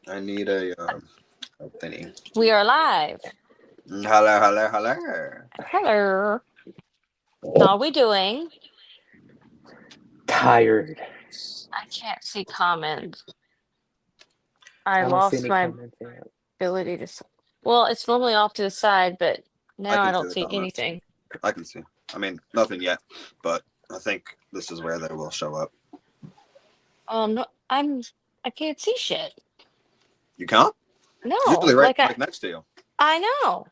I need a thingy. We are live. Hello, hello, hello. Hello. How are we doing? Tired. I can't see comments. I I don't see lost any my comments yet. ability to. Well, it's normally off to the side, but I now I can see don't the see comments. anything. I can see. I mean, nothing yet, but I think this is where they will show up. No, I can't see shit. You can't? It's No, usually right, like I, like next to you. I know.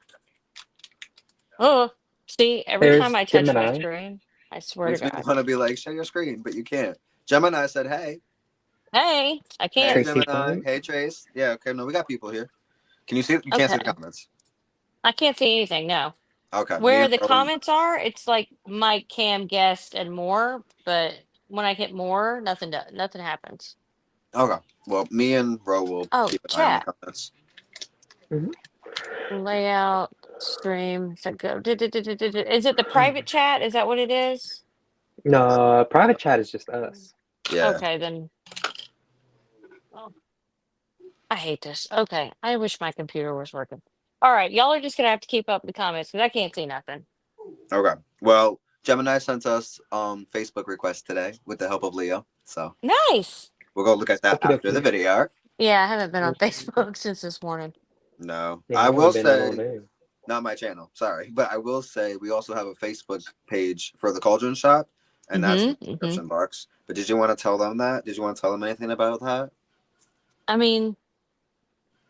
Oh, see, every time There's I touch my Gemini. screen, I swear to Makes me God. want to be like, share your screen, but you can't. Gemini said, "Hey, Hey, I hey, can't. Tracy Gemini, Point. hey, Trace." Yeah, okay, no, we got people here. Can you see? You can't see the Okay, comments. I can't see anything. No. Okay, me Where and the Rowan. comments are, it's like Mike, Cam, guest, and more. But when I hit more, nothing happens. Okay, well, me and Ro will Oh, keep an eye on the chat, comments. Hmm. layout, stream. So go. Is it the private chat? Is that what it is? No, private chat is just us. Yeah. Okay, then. Oh, I hate this. Okay, I wish my computer was working. All right, y'all are just gonna have to keep up the comments because I can't see nothing. Okay. Well, Gemini sent us Facebook request today with the help of Leo, so Nice. we'll go look at that Okie after the dokie. video. Yeah, I haven't been on Facebook since this morning. No, Yeah, I you will haven't been on all say day. not my channel. Sorry, but I will say we also have a Facebook page for the Cauldron Shop, and that's in the Mm-hmm. description box. But did you want to tell them that? Did you want to tell them anything about that? I mean,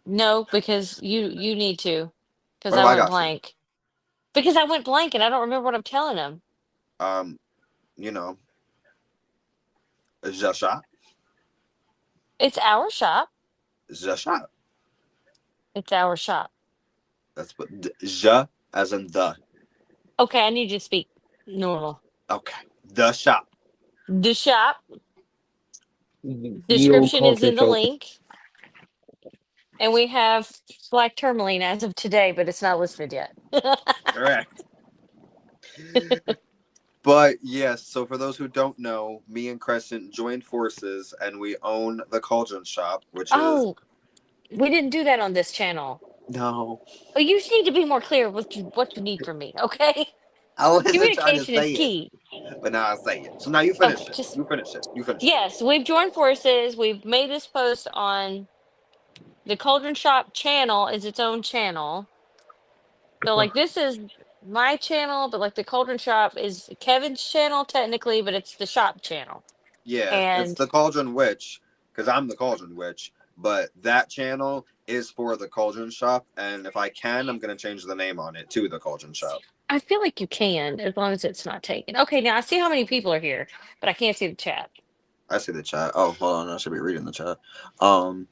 no, because you need to, because What do I I went got to? blank. Because I went blank and I don't remember what I'm telling them. Um, you know, it's just shop. It's our shop. It's just shop. It's our shop. That's what ja as in the. Okay, I need you to speak normal. Okay, the shop. The shop Ye old description is culture in the choke. link, and we have black tourmaline as of today, but it's not listed yet. Correct. But yes, so for those who don't know, me and Crescent joined forces and we own the Cauldron Shop, which is Oh, we didn't do that on this channel. no. Oh, you just need to be more clear what you need from me, okay? I wasn't trying to Communication is say it, key. but now I say it. So now you Okay, finish it. just You finish it. You finish it. yes, we've joined forces. We've made this post on the Cauldron Shop channel is its own channel. So like this is my channel, but like the Cauldron Shop is Kevin's channel technically, but it's the shop channel. Yeah, it's And the Cauldron Witch because I'm the Cauldron Witch, but that channel is for the Cauldron Shop, and if I can, I'm gonna change the name on it to the Cauldron Shop. I feel like you can as long as it's not taken. Okay, now I see how many people are here, but I can't see the chat. I see the chat. Oh, hold on, I should be reading the chat. Um,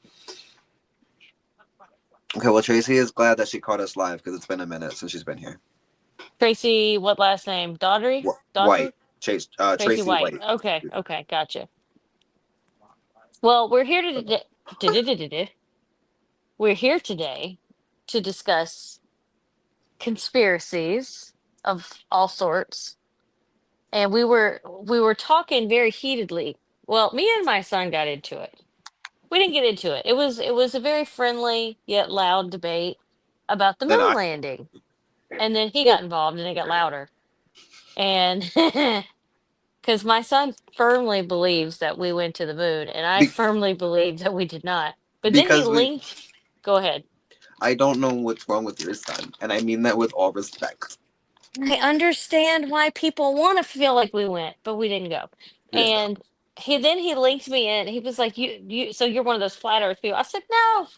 okay, well, Tracy is glad that she caught us live because it's been a minute since she's been here. Tracy, what last name? Daughtry? White, Daughtry? Chase, Tracy Tracy White. White. Okay, okay, gotcha. Well, we're here today to discuss conspiracies of all sorts. And we were talking very heatedly. Well, me and my son got into it. We didn't get into it. It was a very friendly yet loud debate about the Then moon I landing. And then he got involved and it got louder. And because my son firmly believes that we went to the moon, and I be, firmly believe that we did not. But then he because we. linked, go ahead. I don't know what's wrong with your son, and I mean that with all respect. I understand why people want to feel like we went, but we didn't go. You didn't go. And he linked me in. He was like, "You, so you're one of those flat Earth people." I said, "No, bitch.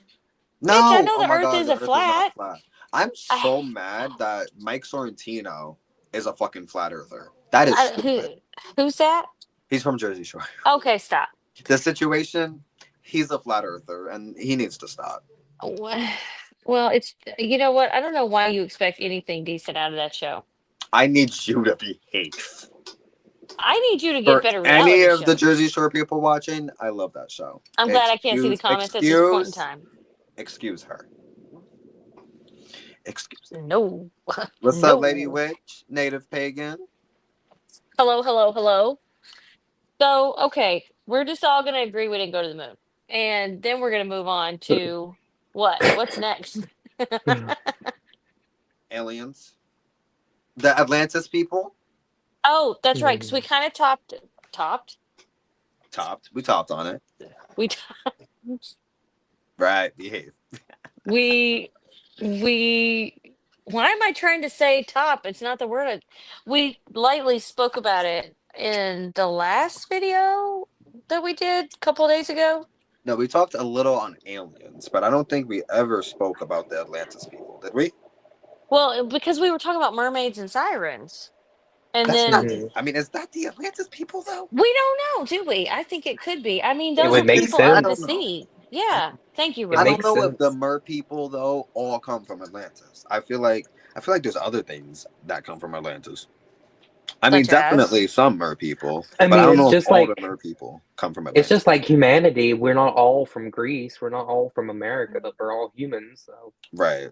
I No, know oh the my Earth God, the isn't Earth is not flat." flat. I'm I, so mad that Mike Sorrentino is a fucking flat earther. That is stupid. who's that? He's from Jersey Shore. Okay, stop. The situation, he's a flat earther, and he needs to stop. Wha- Well, it's you know what? I don't know why you expect anything decent out of that show. I need you to behave. I need you to get For better any reality of the shows. Jersey Shore people watching, I love that show. I'm glad I can't see the comments at this point in time. Excuse her. Excuse her. No, What's up, Lady no. Witch? Native Pagan? Hello, hello, hello. So, okay, we're just all gonna agree we didn't go to the moon. and then we're gonna move on to what? What's next? Aliens. The Atlantis people. Oh, that's right. Because we kind of topped. We topped on it. We Right, behave. we we. Why am I trying to say top? It's not the word. We lightly spoke about it in the last video that we did a couple days ago. No, we talked a little on aliens, but I don't think we ever spoke about the Atlantis people, did we? Well, because we were talking about mermaids and sirens, and That's not. then I mean, is that the Atlantis people though? we don't know, do we? I think it could be. I mean, It those would are make people of I the don't sense. know. sea. Yeah. Thank you, It I don't makes Robbie. know if the sense. Mer people though all come from Atlantis. I feel like there's other things that come from Atlantis. I mean, Such as. definitely some Mer people, I but I mean, don't it's know if just all the like Mer people come from it's Atlantis. just like humanity. We're not all from Greece. We're not all from America, but we're all humans. So Right.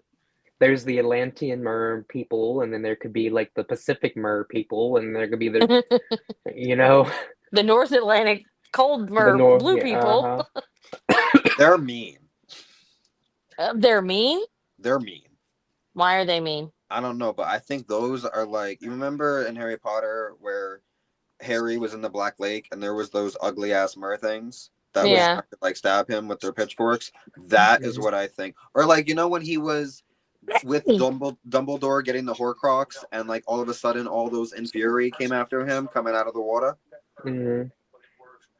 there's the Atlantean Mer people, and then there could be like the Pacific Mer people, and there could be the you know The North Atlantic cold the North. blue Yeah, people. They're mean. They're mean. They're mean. Why are they mean? I don't know, but I think those are like, you remember in Harry Potter where Harry was in the Black Lake and there was those ugly ass mer things that was Yeah. trying to like stab him with their pitchforks. That is what I think. Or like, when he was with Dumbledore getting the Horcrux and like all of a sudden all those Inferi came after him coming out of the water. Mm-hmm.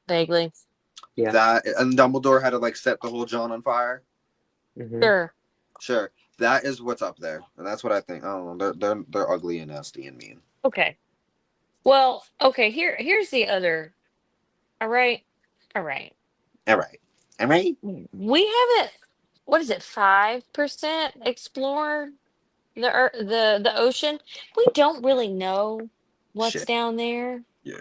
Vaguely. Yeah. That and Dumbledore had to like set the whole John on fire. Sure. Sure. That is what's up there. And that's what I think. I don't know. They're ugly and nasty and mean. Okay. Well, okay, here's the other. All right. All right. All right. All right. We haven't, what is it, 5% explored the ocean. We don't really know what's Shit. down there. Yeah.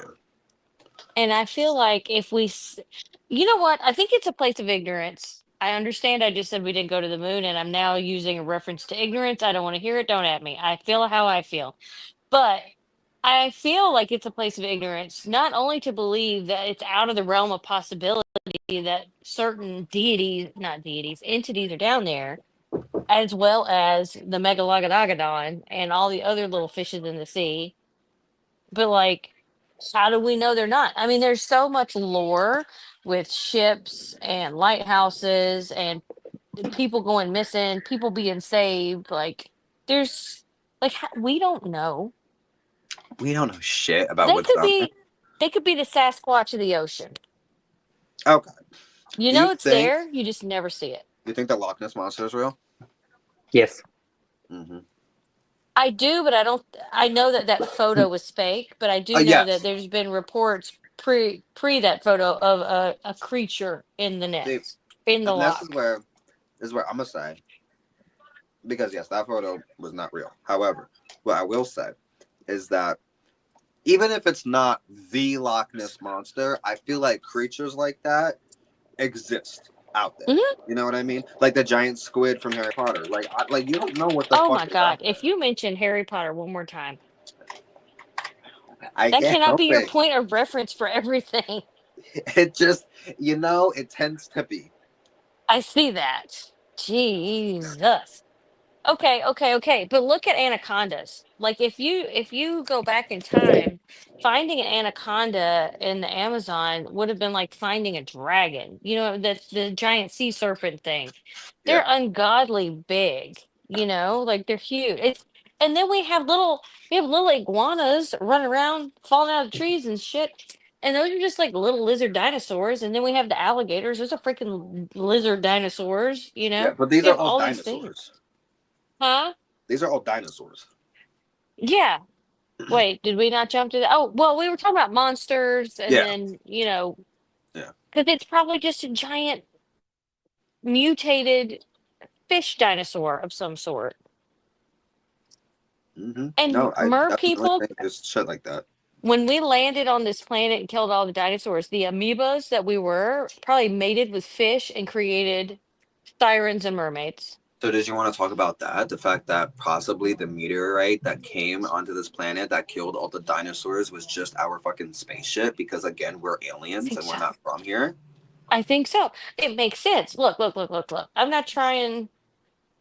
And I feel like if you know what? I think it's a place of ignorance. I understand I just said we didn't go to the moon and I'm now using a reference to ignorance. I don't want to hear it. Don't at me. I feel how I feel. But I feel like it's a place of ignorance, not only to believe that it's out of the realm of possibility that certain deities, not deities, entities are down there, as well as the Megalogodon and all the other little fishes in the sea. But like, how do we know they're not? I mean, there's so much lore with ships and lighthouses and people going missing, people being saved. Like, there's like we don't know. We don't know shit about They what's could down there. be they could be the Sasquatch of the ocean. Okay. You Do you know it's think there, you just never see it. the Loch Ness monster is real? Yes. Mm-hmm. I do, but I don't. I know that photo was fake, but I do know that Yes. there's been reports pre that photo of a creature in the See, nets in the and this is lock. where I'm gonna say, because yes, that photo was not real. However, what I will say is that even if it's not the Loch Ness monster, I feel like creatures like that exist out there. Mhm. You know what I mean? Like the giant squid from Harry Potter. Like you don't know what the Oh fuck my is out God! there. If you mention Harry Potter one more time, I that can't cannot help be your it. point of reference for everything. It just, it tends to be. I see that. Jesus. Okay. But look at anacondas. Like if you go back in time, finding an anaconda in the Amazon would have been like finding a dragon. You know, the giant sea serpent thing. They're Yeah. ungodly big, like they're huge. And then we have little iguanas running around, falling out of trees and shit. And those are just like little lizard dinosaurs. And then we have the alligators. Those are freaking lizard dinosaurs, Yeah, but these We are have all all these things. dinosaurs. Huh? These are all dinosaurs. Yeah. Wait, did we not jump to that? Oh, well, we were talking about monsters and Yeah. then, Yeah. because it's probably just a giant mutated fish dinosaur of some sort. Mm-hmm. And No, I mer definitely people, think there's shit like that. when we landed on this planet and killed all the dinosaurs, the amoebas that we were probably mated with fish and created sirens and mermaids. So did you want to talk about that? The fact that possibly the meteorite that came onto this planet that killed all the dinosaurs was just our fucking spaceship because again, we're I aliens think and we're so. not from here. I think so. It makes sense. Look, look, look, look, look. I'm not trying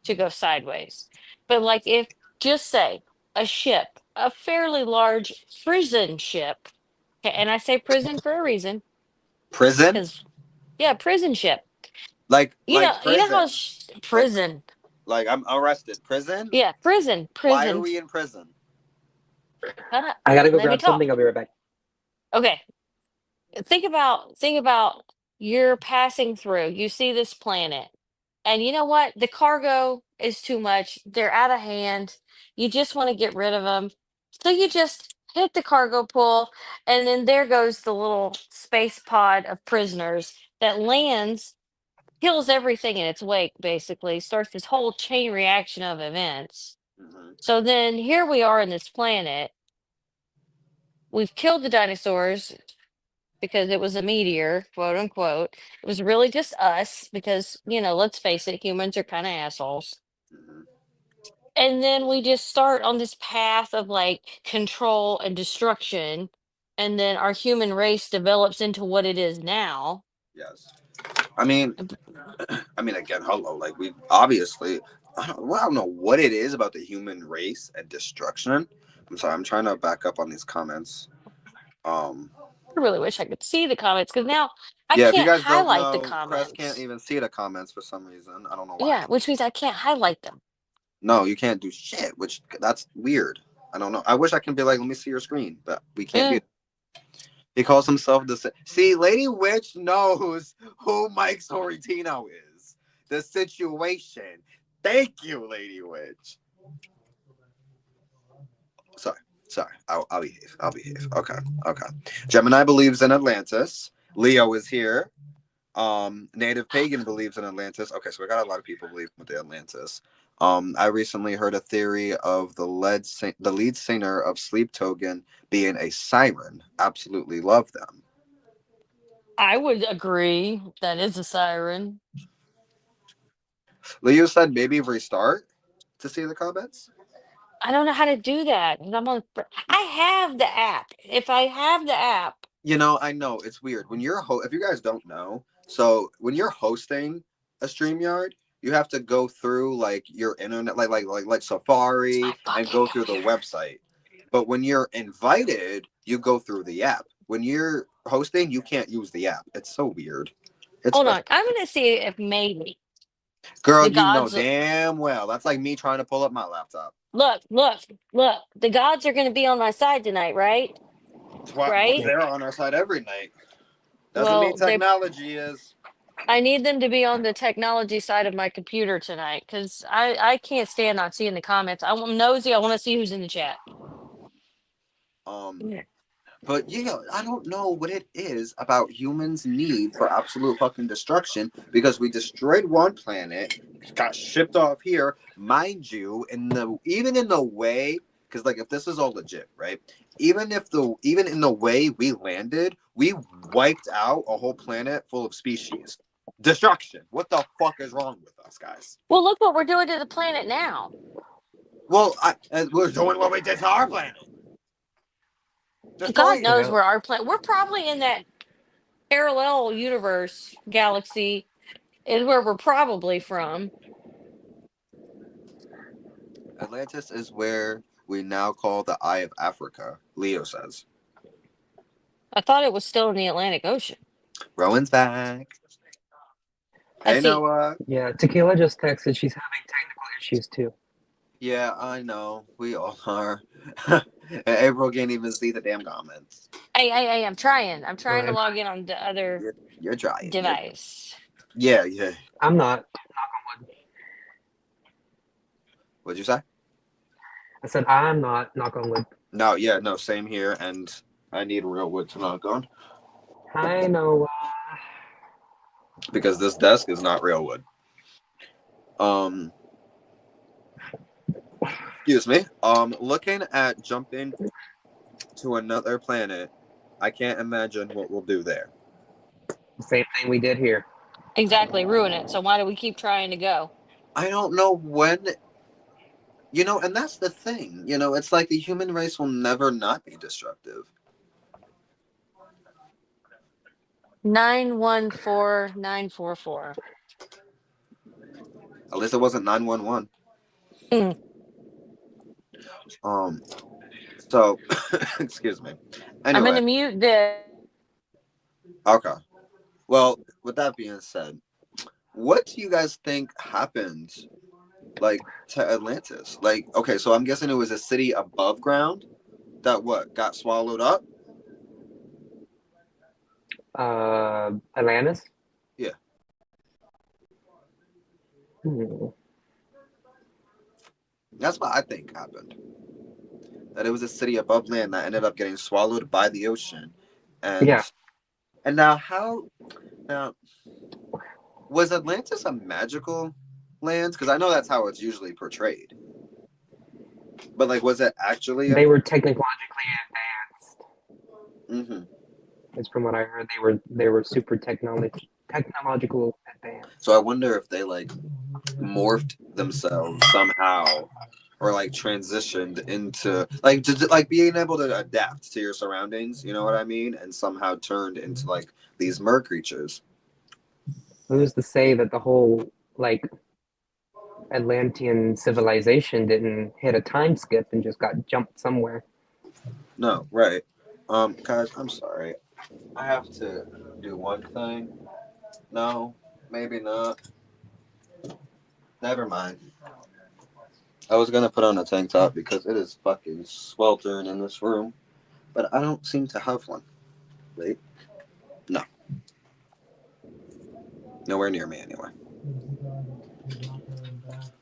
to go sideways, but like if just say a ship, a fairly large prison ship, okay, and I say prison for a reason, Prison? because yeah, prison ship. Like You know how prison. Like prison. like I'm arrested. Prison? Yeah, prison, Why are prison. we in prison? I gotta go Let me grab talk. something. I'll be right back. Okay, think about you're passing through. You see this planet, and you know what? The cargo is too much. They're out of hand. You just want to get rid of them, so you just hit the cargo pull, and then there goes the little space pod of prisoners that lands, kills everything in its wake. Basically, starts this whole chain reaction of events. Mhm. So then here we are in this planet. We've killed the dinosaurs because it was a meteor, quote unquote. It was really just us because, let's face it, humans are kind of assholes. Mhm. And then we just start on this path of like control and destruction. And then our human race develops into what it is now. Yes. I mean, again, hello. Like we obviously, I don't know what it is about the human race and destruction. I'm sorry. I'm trying to back up on these comments. Um, I really wish I could see the comments because now I yeah. If you can't guys don't highlight the know, Crest can't comments. even see the comments for some reason. I don't know why. Yeah, which means I can't highlight them. No, you can't do shit. Which that's weird. I don't know. I wish I can be like, let me see your screen, but we can't do. Eh, That. He calls himself the. See, Lady Witch knows who Mike Sorrentino is. The situation. Thank you, Lady Witch. Sorry, sorry. I'll behave. I'll behave. Okay, okay. Gemini believes in Atlantis. Leo is here. Native Pagan believes in Atlantis. Okay, so we got a lot of people believing with the Atlantis. I recently heard a theory of the lead singer of Sleep Token being a siren. Absolutely love them. I would agree that is a siren. Leo said maybe restart to see the comments. I don't know how to do that. And I have the app. If I have the app, I know it's weird when if you guys don't know, so when you're hosting a StreamYard, you have to go through like your internet, like it's Safari, my and fucking go through the computer. website. But when you're invited, you go through the app. When you're hosting, you can't use the app. It's so weird. It's Hold on. I'm gonna see if maybe girl, the you know gods damn well that's like me trying to pull up my laptop. look, look, look. The gods are gonna be on my side tonight, right? Right? They're on our side every night. Doesn't mean Well, technology is. I need them to be on the technology side of my computer tonight because I can't stand not seeing the comments. I'm nosy. I want to see who's in the chat. Um, Yeah. But I don't know what it is about humans' need for absolute fucking destruction because we destroyed one planet, got shipped off here, mind you, even in the way, because like if this is all legit, right? Even in the way we landed, we wiped out a whole planet full of species. Destruction. What the fuck is wrong with us, guys? Well, look what we're doing to the planet now. Well, we're doing what we did to our planet. God Destroying it. knows Yeah. where our planet. We're probably in that parallel universe galaxy is where we're probably from. Atlantis is where we now call the Eye of Africa, Leo says. I thought it was still in the Atlantic Ocean. Rowan's back. I Hey, see. Noah. Yeah. Tequila just texted. She's having technical issues too. Yeah, I know. We all are. April can't even see the damn comments. Hey, I'm trying. I'm trying to Right. log in on the other You're trying. device. Yeah, yeah. I'm not. Knock on wood. What'd you say? I said I'm not. Knock on wood. No, yeah, no, same here. And I need real wood to knock on I know. because this desk is not real wood. Um, excuse me. Looking at jumping to another planet, I can't imagine what we'll do there. Same thing we did here. Exactly, ruin it. So why do we keep trying to go? I don't know when, and that's the thing. It's like the human race will never not be destructive. 914944. At least it wasn't 911. Mm. So excuse me. I'm Anyway, gonna mute this. okay. Well, with that being said, what do you guys think happened, like, to Atlantis? Like, okay, so I'm guessing it was a city above ground that what got swallowed up. Atlantis. Yeah. Hmm. That's what I think happened. That it was a city above land that ended up getting swallowed by the ocean, Yeah, and now was Atlantis a magical land? Because I know that's how it's usually portrayed. But like, was it actually a? they were technologically advanced. Mm-hmm. Is from what I heard. They were super technological advanced. So I wonder if they like morphed themselves somehow, or like transitioned into like just like being able to adapt to your surroundings. You know what I mean? And somehow turned into like these mer creatures. Who's to say that the whole like Atlantean civilization didn't hit a time skip and just got jumped somewhere? No, right. Guys, I'm sorry. I have to do one thing. No, maybe not. Never mind. I was gonna put on a tank top because it is fucking sweltering in this room, but I don't seem to have one. Wait, no, nowhere near me anyway.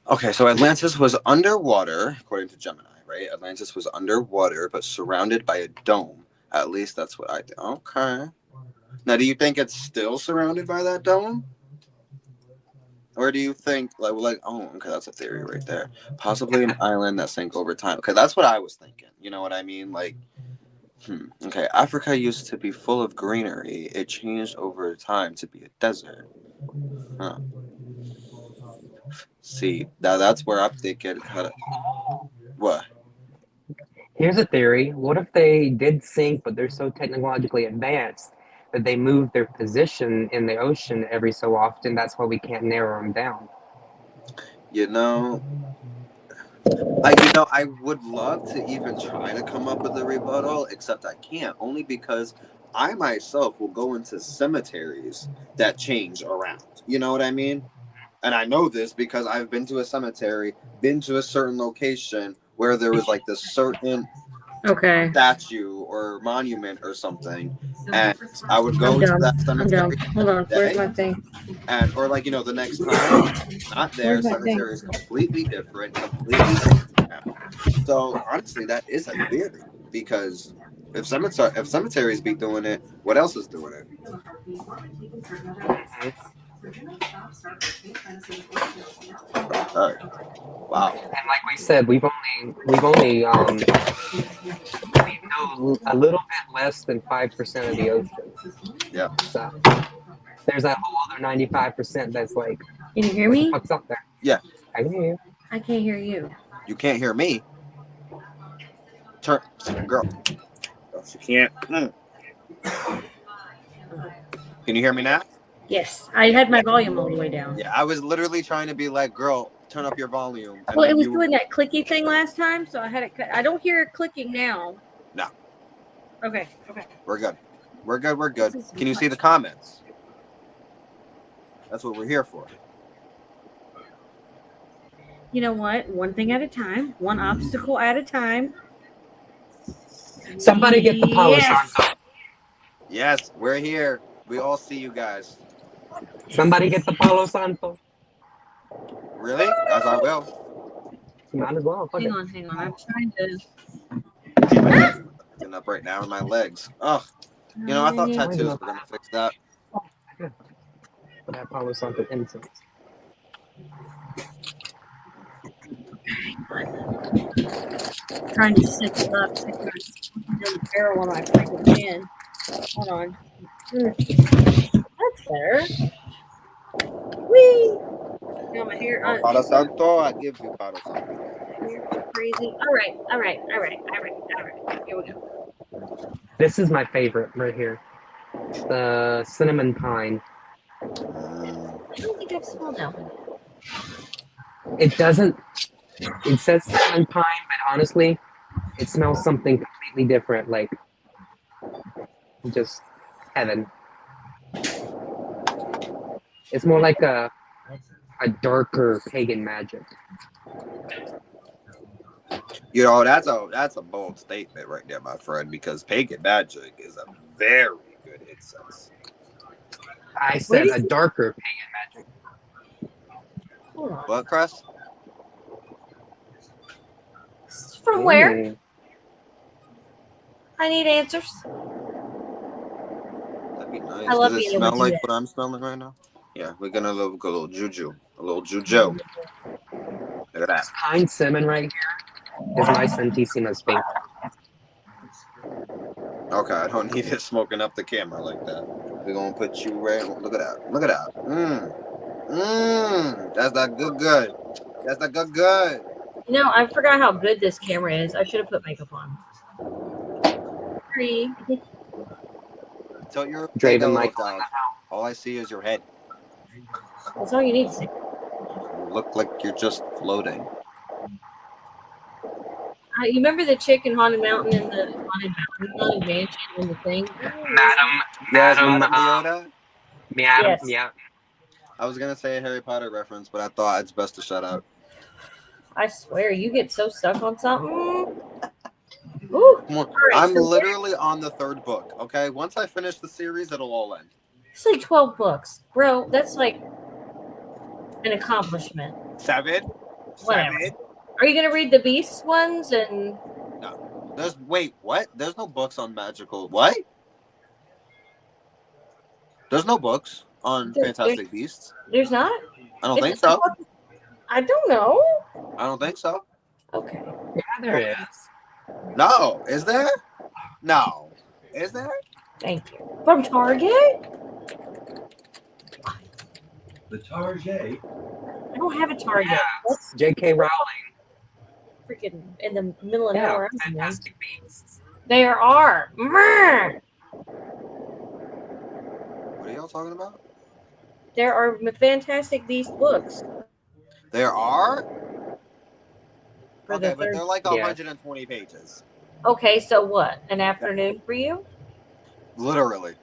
Okay, so Atlantis was underwater, according to Gemini, right? Atlantis was underwater, but surrounded by a dome. At least that's what I did. Okay. Now, do you think it's still surrounded by that dome? Or do you think, oh, okay, that's a theory right there. Possibly an island that sank over time. Okay, that's what I was thinking. You know what I mean? Like, okay, Africa used to be full of greenery. It changed over time to be a desert. Huh. See, now that's where I'm thinking, what? Here's a theory. What if they did sink, but they're so technologically advanced that they move their position in the ocean every so often? That's why we can't narrow them down. You know, I would love to even try to come up with a rebuttal, except I can't, only because I myself will go into cemeteries that change around. You know what I mean? And I know this because I've been to a cemetery, been to a certain location where there was like this certain Okay. statue or monument or something, and I would I'm go to dumb. that I'm dumb. cemetery Hold on. the Where's day, my thing? and or like the next time, not there. Where's my thing? Cemetery is completely different, completely changed now. So honestly, that is a theory because if cemeteries be doing it, what else is doing it? Okay. Wow. And like we said, we've only know a little bit less than 5% of the ocean. Yeah. So there's that whole other 95% that's like, Can you hear what the me? fuck's up there? Yeah. I can hear you. I can't hear you. You can't hear me. Turn, girl. Oh, she can't. Can you hear me now? Yes, I had my volume all the way down. Yeah, I was literally trying to be like, girl, turn up your volume. And Well, then it was you, doing that clicky thing last time, so I had it. I don't hear it clicking now. No. Okay. Okay. We're good. We're good. We're good. This is Can you see much- the comments? That's what we're here for. You know what? One thing at a time. One obstacle at a time. Somebody get the Palo Yes. Santo. Yes, we're here. We all see you guys. Somebody get the Palo Santo. Really? As I will. Might as well. Fuck Hang it. on. Hang on. I'm trying to. My head's acting up right now in my legs. Ugh. I thought tattoos were gonna fix that. For that Palo Santo incense. Trying to set it up. Stick the barrel on my freaking pen. Hold on. That's better. Whee! Now my hair. Palo Santo, I give you Palo Santo. Crazy. All right. Here we go. This is my favorite right here. The cinnamon pine. Mm. I don't think I've smelled that one. It doesn't. It says cinnamon pine, but honestly, it smells something completely different. Like just heaven. It's more like a darker pagan magic. You know, that's a bold statement right there, my friend, because pagan magic is a very good incense. I Where said did a you, darker pagan magic. hold on. What, Crest? From where? Ooh. I need answers. That'd be nice. I love Does it being able smell to do like that. what I'm smelling right now? Yeah, we're gonna look a little juju. A little juju. Look at that. This pine cinnamon right here is my Santissima's favorite. Okay, I don't need it smoking up the camera like that. We're gonna put you right. Look at that. Look at that. That's that good. That's that good. You know, I forgot how good this camera is. I should have put makeup on. Sorry. Tilt your head a Draven little Michael. down. All I see is your head. That's all you need to see. You look like you're just floating. You remember the chick in Haunted Mountain in the Haunted Mansion in the thing? Yes, Madam, Madam Leota. Yes. yeah. I was gonna say a Harry Potter reference, but I thought it's best to shut up. I swear, you get so stuck on something. Ooh. Come on. Right, I'm so literally on the 3rd book. Okay, once I finish the series, it'll all end. it's like 12 books. Bro, that's like an accomplishment. 7. Whatever. 7. Are you going to read the Beasts ones? And Wait, what? There's no books on magical. What? There's no books on Fantastic Beasts. There's not? I don't think so. I don't know. I don't think so. Okay. Yeah, there is. No, is there? No, is there? Thank you. From Target? The Target. I don't have a Target. That's J.K. Rowling. freaking in the middle of Yeah, nowhere. Fantastic Beasts. There are. What are y'all talking about? There are Fantastic Beast books. There are? For Okay, the but third. they're like Yeah. 120 pages. Okay, so what? An afternoon for you? Literally.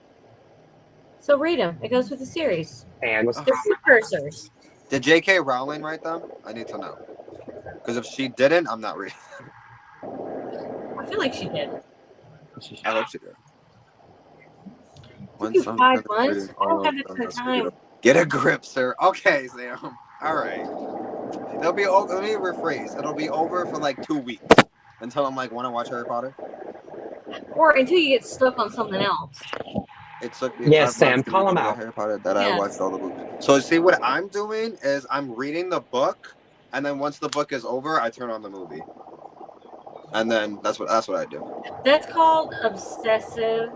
So read them. It goes with the series. And was They're precursors. Did J.K. Rowling write them? I need to know. Because if she didn't, I'm not reading. I feel like she did. I hope she did. Took you 5 months? I don't have that kind of time. Get a grip, sir. Okay, Sam. All right. It'll be over. Let me rephrase. It'll be over for like 2 weeks until I'm like, want to watch Harry Potter? Or until you get stuck on something else. It took me Yes, 5 months Sam, to call even him get out. Harry Potter that I Yes. watched all the movies. So see, what I'm doing is I'm reading the book, and then once the book is over, I turn on the movie, and then that's what I do. That's called obsessive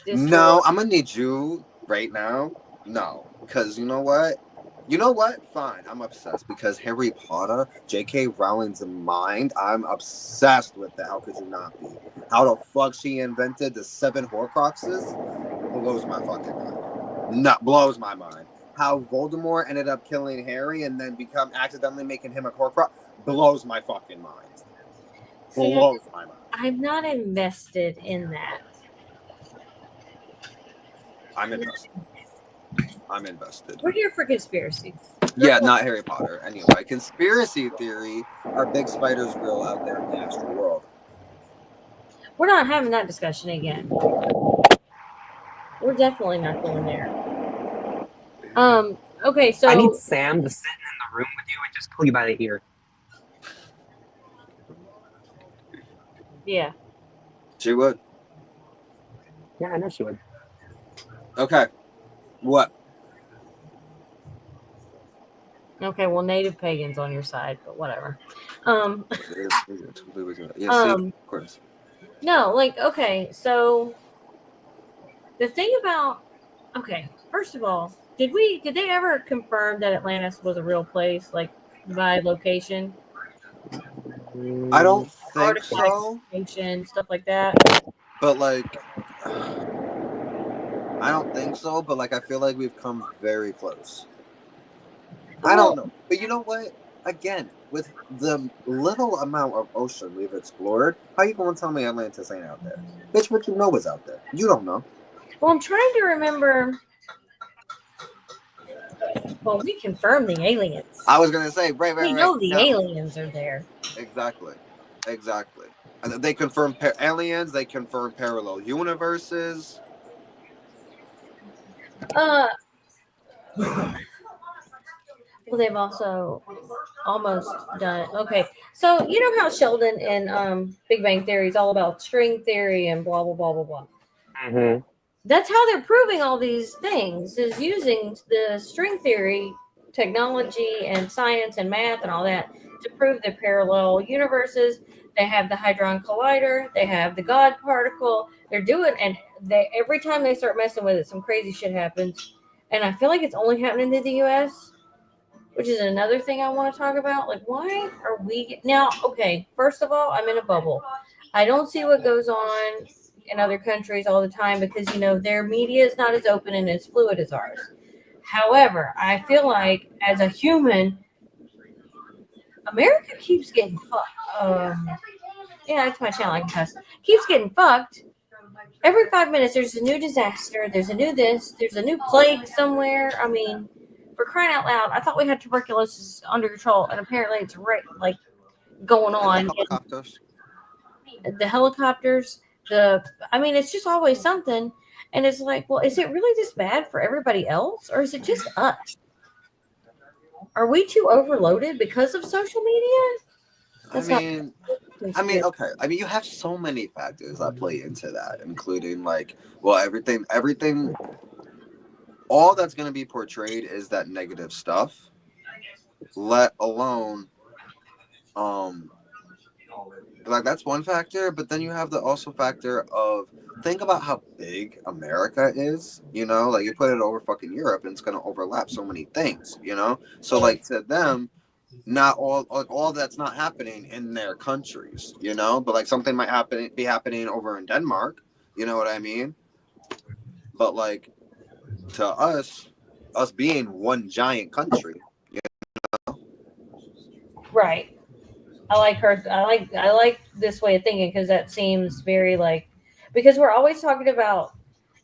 disorder. No, I'm gonna need you right now. No, because you know what? You know what? Fine, I'm obsessed because Harry Potter, J.K. Rowling's mind. I'm obsessed with that. How could you not be? How the fuck she invented the 7 Horcruxes blows my fucking mind. Not blows my mind. How Voldemort ended up killing Harry and then accidentally making him a Horcrux blows my fucking mind. See, Blows my mind. I'm not invested in that. I'm invested. We're here for conspiracies. Yeah, not Harry Potter. Anyway, conspiracy theory are big spiders grow out there in the astral world. We're not having that discussion again. We're definitely not going there. Okay, so I need Sam to sit in the room with you and just pull you by the ear. yeah. She would. Yeah, I know she would. Okay. What? Okay, well, native pagans on your side, but whatever. Yeah, see, of course. No, like, okay, so the thing about, okay, first of all, did they ever confirm that Atlantis was a real place, like by location? I don't think Artifacts, so. location, stuff like that. But like, I don't think so, but like I feel like we've come very close. I don't know. But you know what? Again, with the little amount of ocean we've explored, how you gonna tell me Atlantis ain't out there? Bitch, what you know is out there. You don't know. Well, I'm trying to remember. Well, we confirmed the aliens. I was gonna say, right. We know the Now, aliens are there. exactly. And they confirm aliens, they confirm parallel universes. Well, they've also almost done. Okay, so you know how Sheldon in Big Bang Theory is all about string theory and blah blah blah blah blah. Mm-hmm. That's how they're proving all these things, is using the string theory technology and science and math and all that to prove the parallel universes. They have the hadron collider, they have the God particle. They're doing, and they every time they start messing with it, some crazy shit happens. And I feel like it's only happening in the US, which is another thing I want to talk about. Like, why are we now? Okay, first of all, I'm in a bubble. I don't see what goes on in other countries all the time because their media is not as open and as fluid as ours. However, I feel like as a human, America keeps getting fucked. Yeah, it's my channel. I can cuss. Keeps getting fucked. Every 5 minutes, there's a new disaster. There's a new this. There's a new plague somewhere. I mean, for crying out loud, I thought we had tuberculosis under control, and apparently it's right like going on. Helicopters. The helicopters. I mean, it's just always something. And it's like, well, is it really this bad for everybody else, or is it just us? Are we too overloaded because of social media? That's I mean, okay. I mean, you have so many factors that play into that, including like, well, everything, all that's going to be portrayed is that negative stuff, let alone, like that's one factor, but then you have the also factor of think about how big America is, like you put it over fucking Europe and it's going to overlap so many things, so like to them, not all that's not happening in their countries, but like something might be happening over in Denmark, you know what I mean? But like to us being one giant country, right. I like her. I like this way of thinking because that seems very because we're always talking about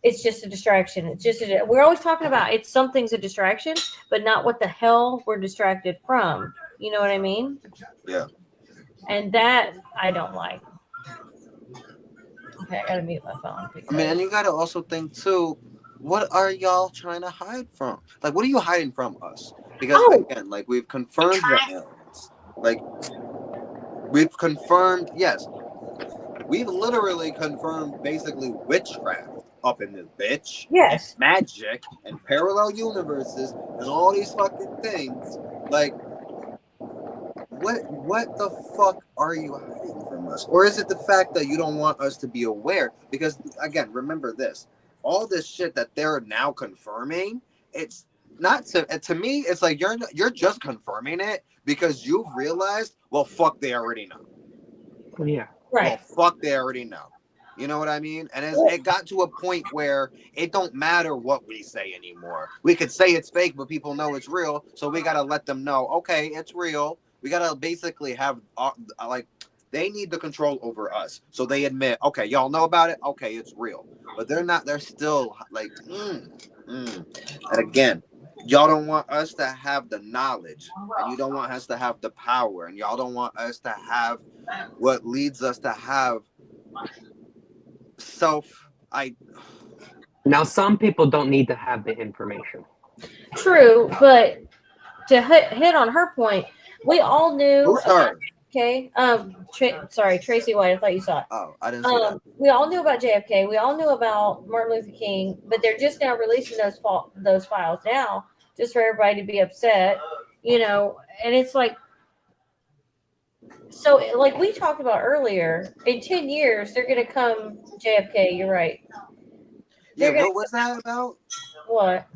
it's just a distraction. We're always talking about something's a distraction, but not what the hell we're distracted from. You know what I mean? Yeah. And that I don't like. Okay, I gotta mute my phone. I mean, and you gotta also think too, what are y'all trying to hide from? Like, what are you hiding from us? Because again, like we've confirmed the aliens. Like we've confirmed, yes, we've literally confirmed basically witchcraft up in this bitch. Yes. And magic and parallel universes and all these fucking things. Like, what the fuck are you hiding from us? Or is it the fact that you don't want us to be aware? Because again, remember this. All this shit that they're now confirming, it's not to me, it's like you're just confirming it because you've realized, well, fuck, they already know. Yeah. Right. Well, fuck, they already know. You know what I mean? And it got to a point where it don't matter what we say anymore. We could say it's fake, but people know it's real. So we got to let them know, okay, it's real. We got to basically have, they need the control over us. So they admit, okay, y'all know about it. Okay, it's real. But they're still like, And again, y'all don't want us to have the knowledge. And you don't want us to have the power. And y'all don't want us to have what leads us to have Now, some people don't need to have the information. True, but to hit on her point, we all knew. Who's her? Okay. Sorry, Tracy White. I thought you saw it. Oh, I didn't see that. We all knew about JFK. We all knew about Martin Luther King, but they're just now releasing those files now, just for everybody to be upset, And it's like, so like we talked about earlier, in 10 years they're gonna come JFK. You're right. Yeah, what was that about? What?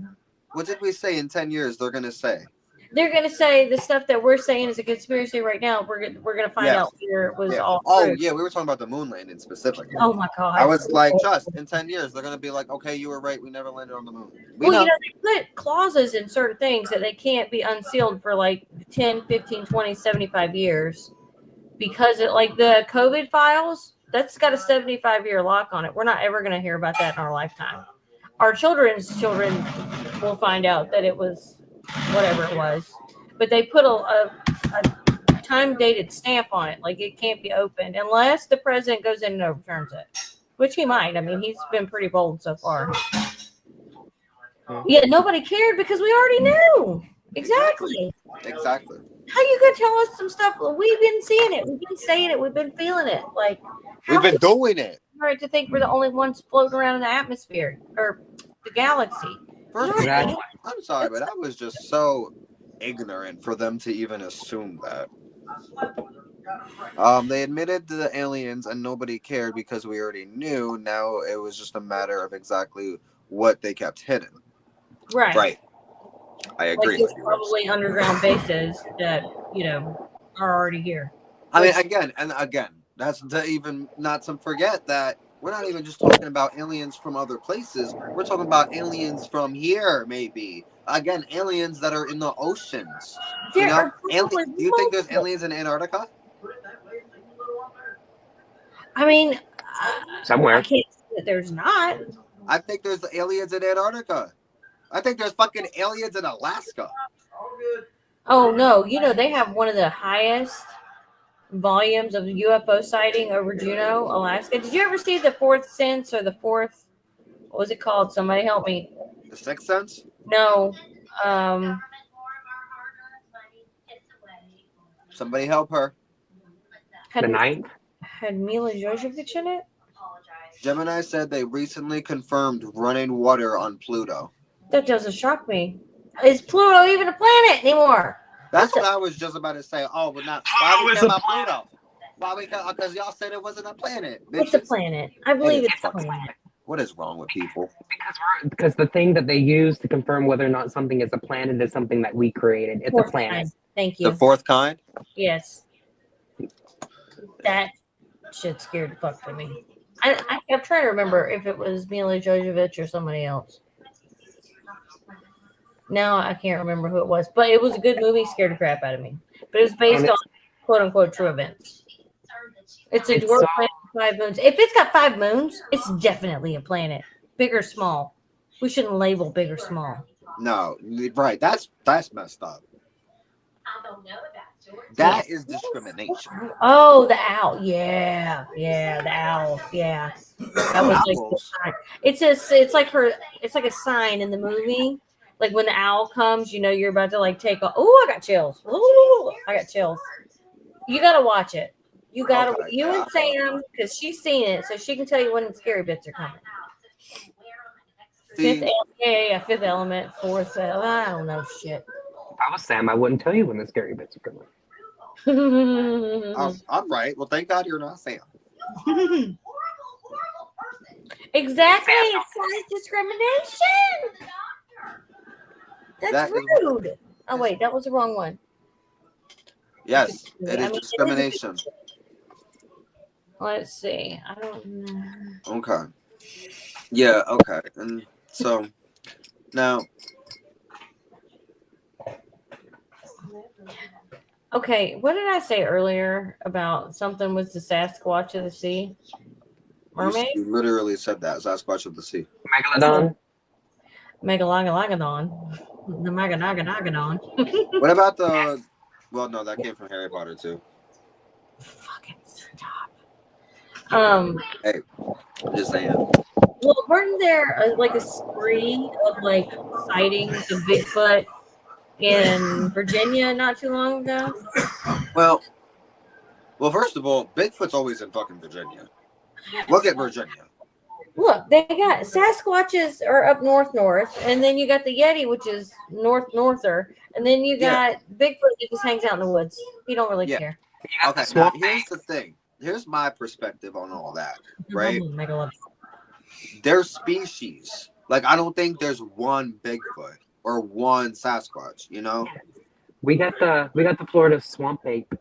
What did we say in 10 years they're gonna say? they're gonna say the stuff that we're saying is a conspiracy right now. We're gonna find out where it was all Oh true. yeah, we were talking about the moon landing specifically. Oh my god! I was like, trust, in 10 years they're gonna be like, okay, you were right, we never landed on the moon. We Well, know. you know, they put clauses in certain things that they can't be unsealed for like 10, 15, 20, 75 years because it, like the COVID files, that's got a 75-year lock on it. We're not ever going to hear about that in our lifetime. Our children's children will find out that it was whatever it was, but they put a time dated stamp on it. Like it can't be opened unless the president goes in and overturns it, which he might. I mean, he's been pretty bold so far. Yeah, nobody cared because we already knew. Exactly. Exactly. How you gonna tell us some stuff? Well, we've been seeing it, we've been saying it, we've been feeling it. Like We've been doing it. right to think we're the only ones floating around in the atmosphere or the galaxy. First, Exactly. I'm sorry, but I was just so ignorant for them to even assume that. They admitted to the aliens and nobody cared because we already knew. Now it was just a matter of exactly what they kept hidden. Right. Right. I agree Like with there's you. probably underground bases that, you know, are already here. I mean, again, that's to even not to forget that we're not even just talking about aliens from other places. We're talking about aliens from here, maybe. Again, aliens that are in the oceans. There You know, are probably do you think there's multiple. aliens in Antarctica? I mean, Somewhere. I can't say that there's not. I think there's aliens in Antarctica. I think there's fucking aliens in Alaska. Oh no, you know they have one of the highest volumes of UFO sighting over Juneau, Alaska. Did you ever see the fourth sense or the fourth? What was it called? Somebody help me. The Sixth Sense? No. Somebody help her. Had, The ninth. had Mila Jovovich in it? Gemini said they recently confirmed running water on Pluto. That doesn't shock me. Is Pluto even a planet anymore? That's what I was just about to say. Oh, but not. Why we care about Pluto? Why we care? Because y'all said it wasn't a planet. It's a planet. I believe it's a fucking planet. What is wrong with people? Because the thing that they use to confirm whether or not something is a planet is something that we created. It's Fourth a planet. kind. Thank you. The fourth kind? Yes. That shit scared the fuck out of me. I'm trying to remember if it was Mila Jovovich or somebody else. Now I can't remember who it was, but it was a good movie. Scared the crap out of me. But it was based on quote unquote true events. It's a dwarf planet with 5 moons. If it's got 5 moons, it's definitely a planet. Big or small. We shouldn't label big or small. No, right. That's messed up. That is discrimination. Oh, the owl. Yeah, the owl. Yeah. That was like the sign. It's like a sign in the movie. Like when the owl comes, you know you're about to like take off. Oh, I got chills. Ooh, I got chills. You gotta watch it. You gotta and Sam, because she's seen it, so she can tell you when the scary bits are coming. Fifth element, fourth. I don't know shit. If I was Sam, I wouldn't tell you when the scary bits are coming. I'm right. Well, thank God you're not Sam. Exactly. It's discrimination. That's rude. Oh wait, that was the wrong one. Yes, it is discrimination. Let's see. I don't know. Okay. Yeah, okay. And so now. Okay, what did I say earlier about something was the Sasquatch of the sea? Mermaid? You literally said that. Sasquatch of the sea. Megalodon? Megalogodon. The Meganogodon. What about the... Well, no, that came from Harry Potter, too. Fucking stop. Hey, I'm just saying. Well, weren't there like a spree of like sightings of Bigfoot in Virginia not too long ago? Well, first of all, Bigfoot's always in fucking Virginia. Look at Virginia. Look, they got Sasquatches are up north, and then you got the Yeti, which is norther, and then you got Bigfoot that just hangs out in the woods. He don't really care. Okay, now here's the thing. Here's my perspective on all that, right? There's species. Like, I don't think there's one Bigfoot or one Sasquatch, you know? We got the Florida swamp ape.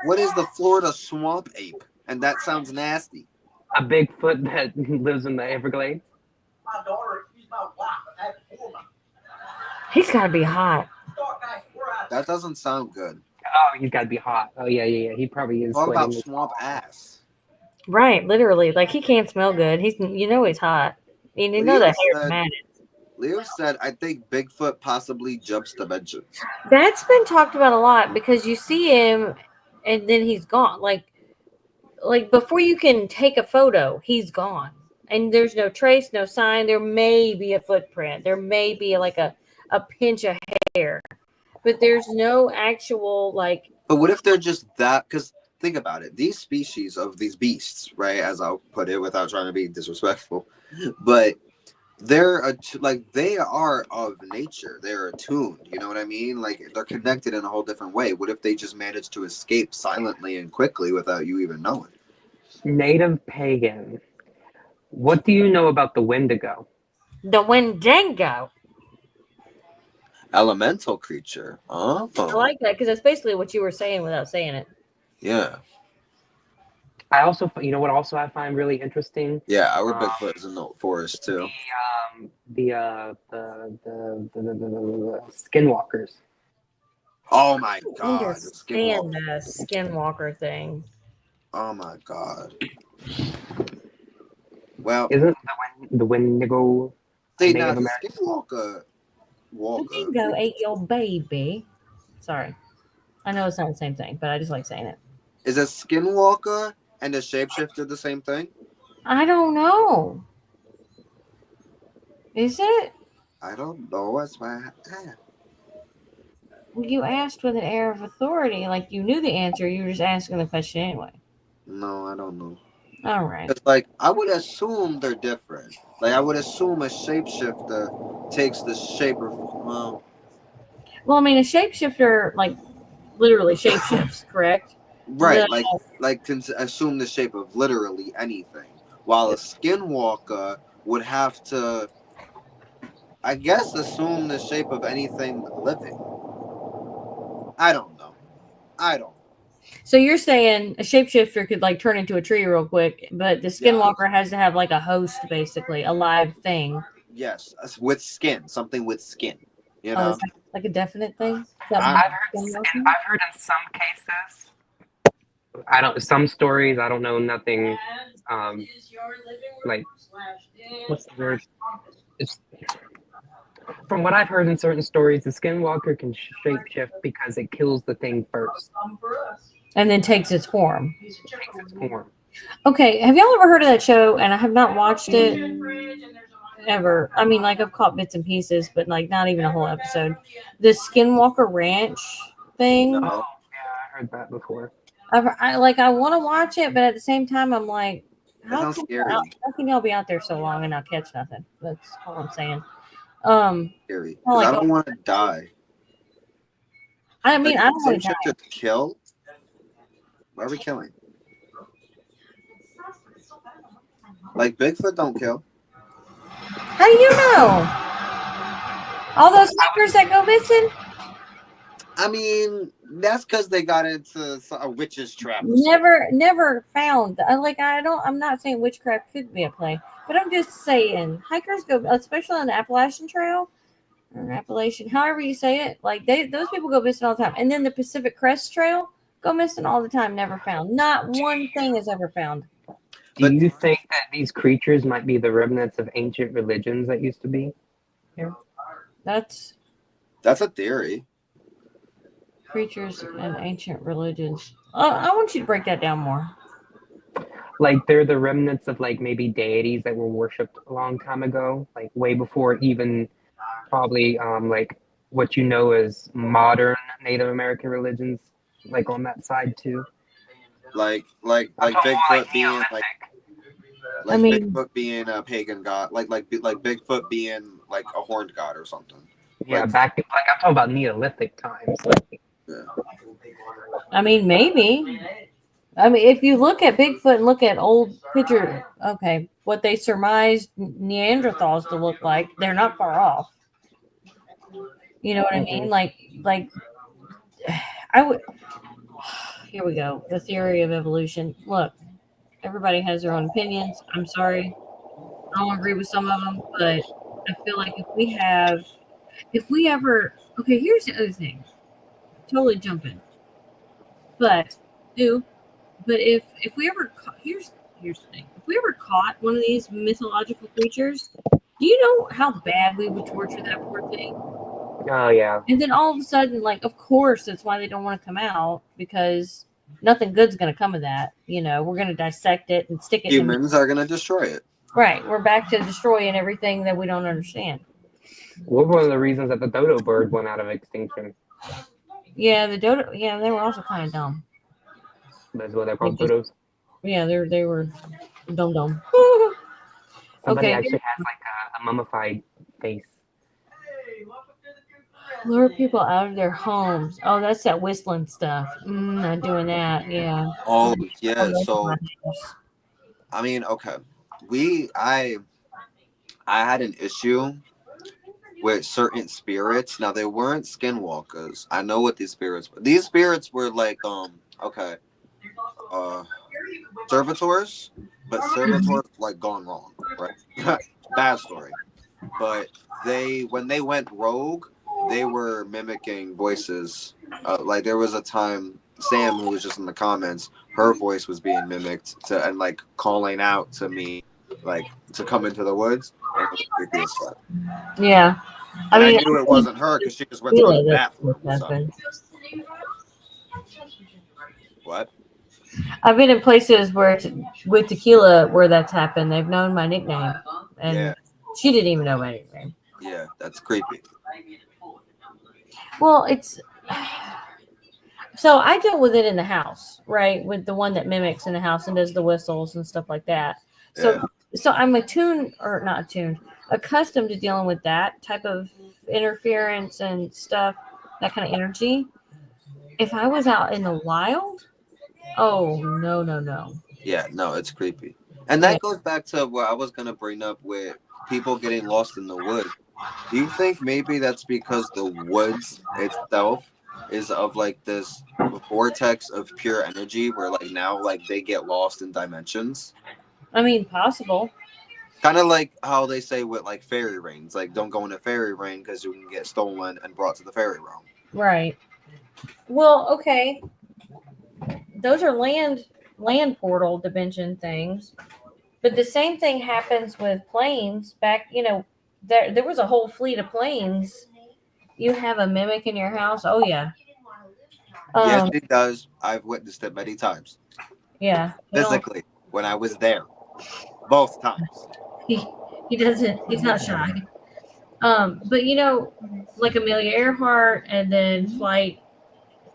What is the Florida swamp ape? And that sounds nasty. A Bigfoot that lives in the Everglades. My daughter, she's my wife. I had a woman. He's got to be hot. That doesn't sound good. Oh, he's got to be hot. Oh yeah. He probably is. What about sweating. swamp ass? Right, literally. Like he can't smell good. He's he's hot. And you know Leo that hair's said- matted. Leo said, I think Bigfoot possibly jumps dimensions. That's been talked about a lot because you see him and then he's gone. Like before you can take a photo, he's gone. And there's no trace, no sign. There may be a footprint. There may be like a pinch of hair. But there's no actual like But what if they're just that? Because think about it. These species of these beasts, right, as I'll put it without trying to be disrespectful, but they are of nature. They're attuned. You know what I mean? Like they're connected in a whole different way. What if they just manage to escape silently and quickly without you even knowing? Native pagan. What do you know about the Wendigo? the Wendigo. Elemental creature. I like that because that's basically what you were saying without saying it. Yeah. I also, you know what? Also, I find really interesting. Yeah, our Bigfoot is in the forest too. The skinwalkers. Oh my I god. The understand skinwalker. the skinwalker thing. Oh my god. Well, Isn't the Wendigo? see, Native now the American? skinwalker walker. Wendigo ate your baby. Sorry. I know it's not the same thing, but I just like saying it. Is a skinwalker and a shapeshifter the same thing? I don't know. Is it? I don't know. That's why I asked. Well, you asked with an air of authority, like you knew the answer. You were just asking the question anyway. No, I don't know. All right. It's like I would assume they're different. Like I would assume a shapeshifter takes the shape of Well, I mean, a shapeshifter, like, literally shapeshifts, correct? right, The- like can assume the shape of literally anything, while a skinwalker would have to, I guess, assume the shape of anything living. I don't know. So you're saying a shapeshifter could, like, turn into a tree real quick, but the skinwalker has to have, like, a host, basically, a live thing. Yes, with skin, something with skin. You Oh, know, is that like a definite thing? I've heard in some cases. Some stories. I don't know nothing. Like, what's the word? From what I've heard in certain stories, the skinwalker can shapeshift because it kills the thing first. And then takes its form. Takes its form. Okay, have y'all ever heard of that show? And I have not watched it ever. I mean, like I've caught bits and pieces, but like not even a whole episode. The Skinwalker Ranch thing. No. Yeah, I heard that before. I want to watch it, but at the same time, I'm like, That sounds scary. how can y'all be out there so long and not catch nothing? That's all I'm saying. Scary. 'Cause Oh, like- I don't want to die. I mean, I don't want to Shit die. to kill. Why are we killing? Like Bigfoot don't kill. How do you know? All those hikers that go missing? I mean, that's because they got into a witch's trap. or something. Never found. I'm not saying witchcraft could be a play, but I'm just saying hikers go, especially on the Appalachian Trail or Appalachian, however you say it. Like those people go missing all the time, and then the Pacific Crest Trail go missing all the time. Never found. Not one thing is ever found. Do you think that these creatures might be the remnants of ancient religions that used to be here? That's That's a theory. creatures and ancient religions. I want you to break that down more. Like they're the remnants of like maybe deities that were worshipped a long time ago, like way before even probably like what you know as modern Native American religions, like on that side too. Like I'm talking Bigfoot being Neolithic. like I mean- Bigfoot being a pagan god, like Bigfoot being like a horned god or something. Yeah, Like- back like I'm talking about Neolithic times. Like, I mean, maybe. I mean, if you look at Bigfoot and look at old picture, okay, what they surmised Neanderthals to look like, they're not far off. You know what I mean? Like I would. Here we go. The theory of evolution. Look, everybody has their own opinions. I'm sorry, I don't agree with some of them, but I feel like if we ever, okay, here's the other thing. Totally jumping, but do, but if we ever here's the thing. If we ever caught one of these mythological creatures, do you know how bad we would torture that poor thing? Oh yeah. And then all of a sudden, like, of course, that's why they don't want to come out because nothing good's going to come of that. You know, we're going to dissect it and stick it in. Humans are gonna destroy it. Right. We're back to destroying everything that we don't understand. What was one of the reasons that the dodo bird went out of extinction? Yeah, the dodo. Yeah, they were also kind of dumb. That's what they're called, They dodos. Yeah, they were dumb. Somebody Okay. actually has like a mummified face. Lure people out of their homes. Oh, that's that whistling stuff. Not doing that. Yeah. Oh yeah. So I mean, okay, I had an issue with certain spirits. Now they weren't skinwalkers. I know what these spirits were. These spirits were like okay, servitors, but servitors like gone wrong, right? Bad story. But when they went rogue, they were mimicking voices. Like there was a time Sam, who was just in the comments, her voice was being mimicked and like calling out to me, like to come into the woods. And it was creepy as fuck. Yeah. And I knew it wasn't her because she just went to the bathroom. So. What? I've been in places where with tequila where that's happened. They've known my nickname, and Yeah. she didn't even know my nickname. Yeah, that's creepy. Well, it's so I deal with it in the house, right? With the one that mimics in the house and does the whistles and stuff like that. So, Yeah. so I'm accustomed to dealing with that type of interference and stuff, that kind of energy. If I was out in the wild, oh no. Yeah, no, it's creepy. And that goes back to what I was gonna bring up with people getting lost in the woods. Do you think maybe that's because the woods itself is of like this vortex of pure energy where like now like they get lost in dimensions? I mean, possible. Kind of like how they say with like fairy rings, like don't go in a fairy ring because you can get stolen and brought to the fairy realm. Right. Well, okay. Those are land portal dimension things. But the same thing happens with planes. Back, there was a whole fleet of planes. You have a mimic in your house. Oh yeah. Yes, it does. I've witnessed it many times. Yeah. Physically, when I was there. Both times. He doesn't. He's not shy. But like Amelia Earhart, and then Flight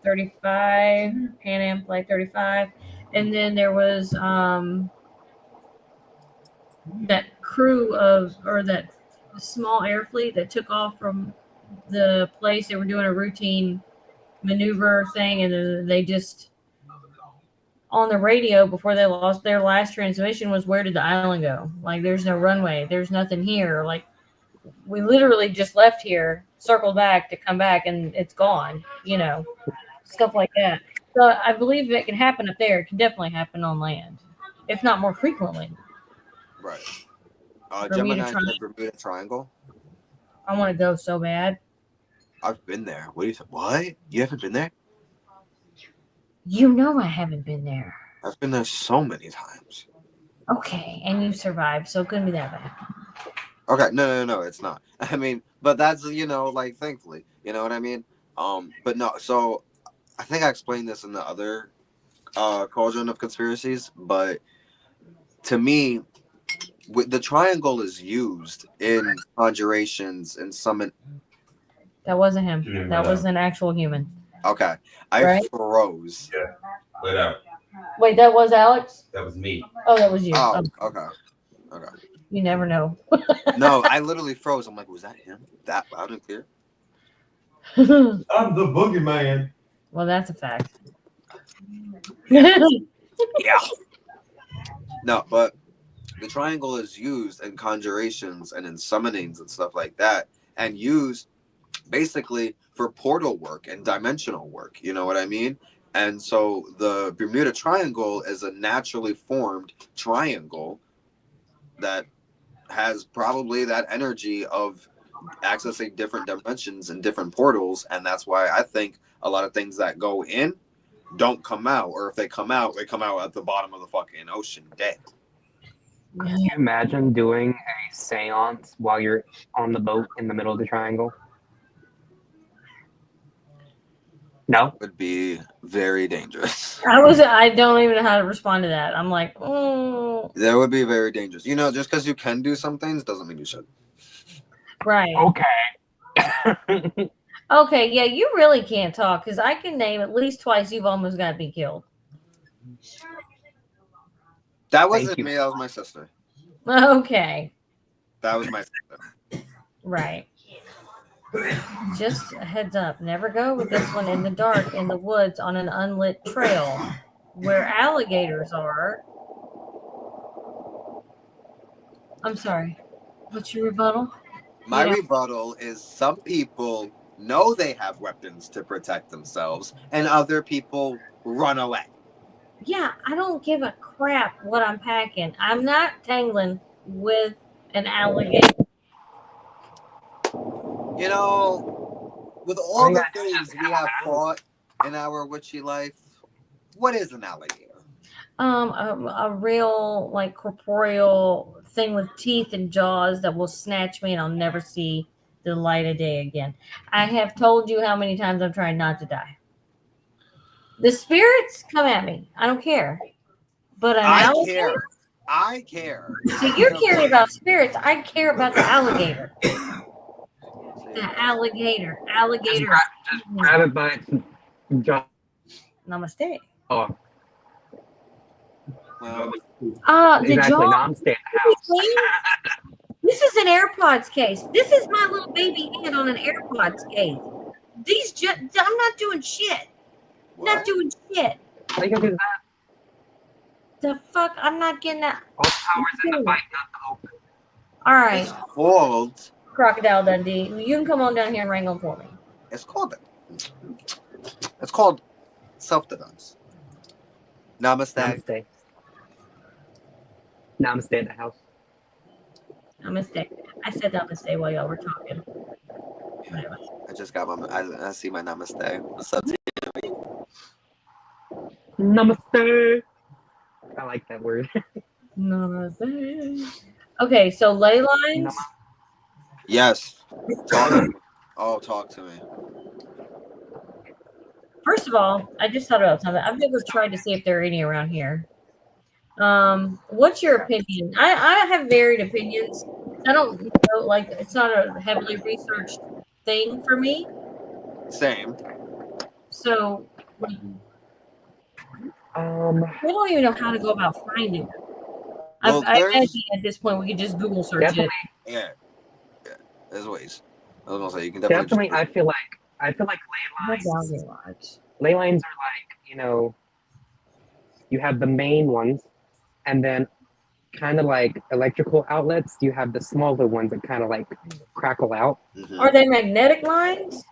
35, Pan Am Flight 35, and then there was that that small air fleet that took off from the place. They were doing a routine maneuver thing, and then they just on the radio before they lost their last transmission was, where did the island go? Like, there's no runway, there's nothing here. Like, we literally just left here, circled back to come back, and it's gone. Stuff like that. So I believe it can happen up there. It can definitely happen on land, if not more frequently. Right. Bermuda Bermuda Triangle. I want to go so bad. I've been there. What do you think? What? You haven't been there? I haven't been there. I've been there so many times. Okay, and you survived, so it couldn't be that bad. Okay, no, it's not. I mean, but that's like thankfully, you know what I mean. But no, so I think I explained this in the other Cauldron of Conspiracies, but to me, the triangle is used in conjurations and summon. That wasn't him. That was an actual human. Okay, I froze. Yeah, wait out. Wait, that was Alex? That was me. Oh, that was you. Oh, okay. You never know. No, I literally froze. I'm like, was that him? That loud and clear? I'm the boogeyman. Well, that's a fact. Yeah. No, but the triangle is used in conjurations and in summonings and stuff like that, and used basically for portal work and dimensional work. You know what I mean? And so the Bermuda Triangle is a naturally formed triangle that has probably that energy of accessing different dimensions and different portals. And that's why I think a lot of things that go in don't come out. Or if they come out at the bottom of the fucking ocean dead. Can you imagine doing a seance while you're on the boat in the middle of the triangle? No? Would be very dangerous. I don't even know how to respond to that. I'm like, oh, That would be very dangerous. You know, just because you can do some things doesn't mean you should. right. Okay. Okay, yeah, you really can't talk because I can name at least twice you've almost got me killed. That wasn't you. me. That was my sister. Okay, That was my sister. right. Just a heads up, never go with this one in the dark in the woods on an unlit trail where alligators are. I'm sorry. What's your rebuttal? My Yeah. rebuttal is some people know they have weapons to protect themselves, and other people run away. Yeah, I don't give a crap what I'm packing. I'm not tangling with an alligator. You know, with all the things we have fought in our witchy life, what is an alligator? A real like corporeal thing with teeth and jaws that will snatch me and I'll never see the light of day again. I have told you how many times I'm trying not to die. The spirits come at me. I don't care. But an I alligator. care. I care. So you're caring about spirits. I care about the alligator. The alligator. Alligator. Just grab it by its jaw. Namaste. Oh, Well, The exactly. jaw. Namaste in the house. This is an AirPods case. This is my little baby head on an AirPods case. I'm not doing shit. what? Not doing shit. How you gonna do that? The fuck? I'm not getting that. All powers in the fight, not the open. All right, It's called. Crocodile Dundee. You can come on down here and wrangle for me. It's called self-defense. Namaste. Namaste. Namaste in the house. Namaste. I said namaste while y'all were talking. Whatever. I just got my. I see my namaste. What's up? Namaste. I like that word. Namaste. Okay, so ley lines. Yes. Talk to me. Oh, talk to me. First of all, I just thought about something. I've never tried to see if there are any around here. What's your opinion? I have varied opinions. I don't know, like it's not a heavily researched thing for me. Same. So I I don't even know how to go about finding it. Well, I there's- imagine at this point we could just Google search definitely, it. Yeah. There's ways. I was gonna say you can definitely. definitely. I feel like ley lines are like, you have the main ones, and then kind of like electrical outlets. You have the smaller ones that kind of like crackle out. Mhm. Are they magnetic lines?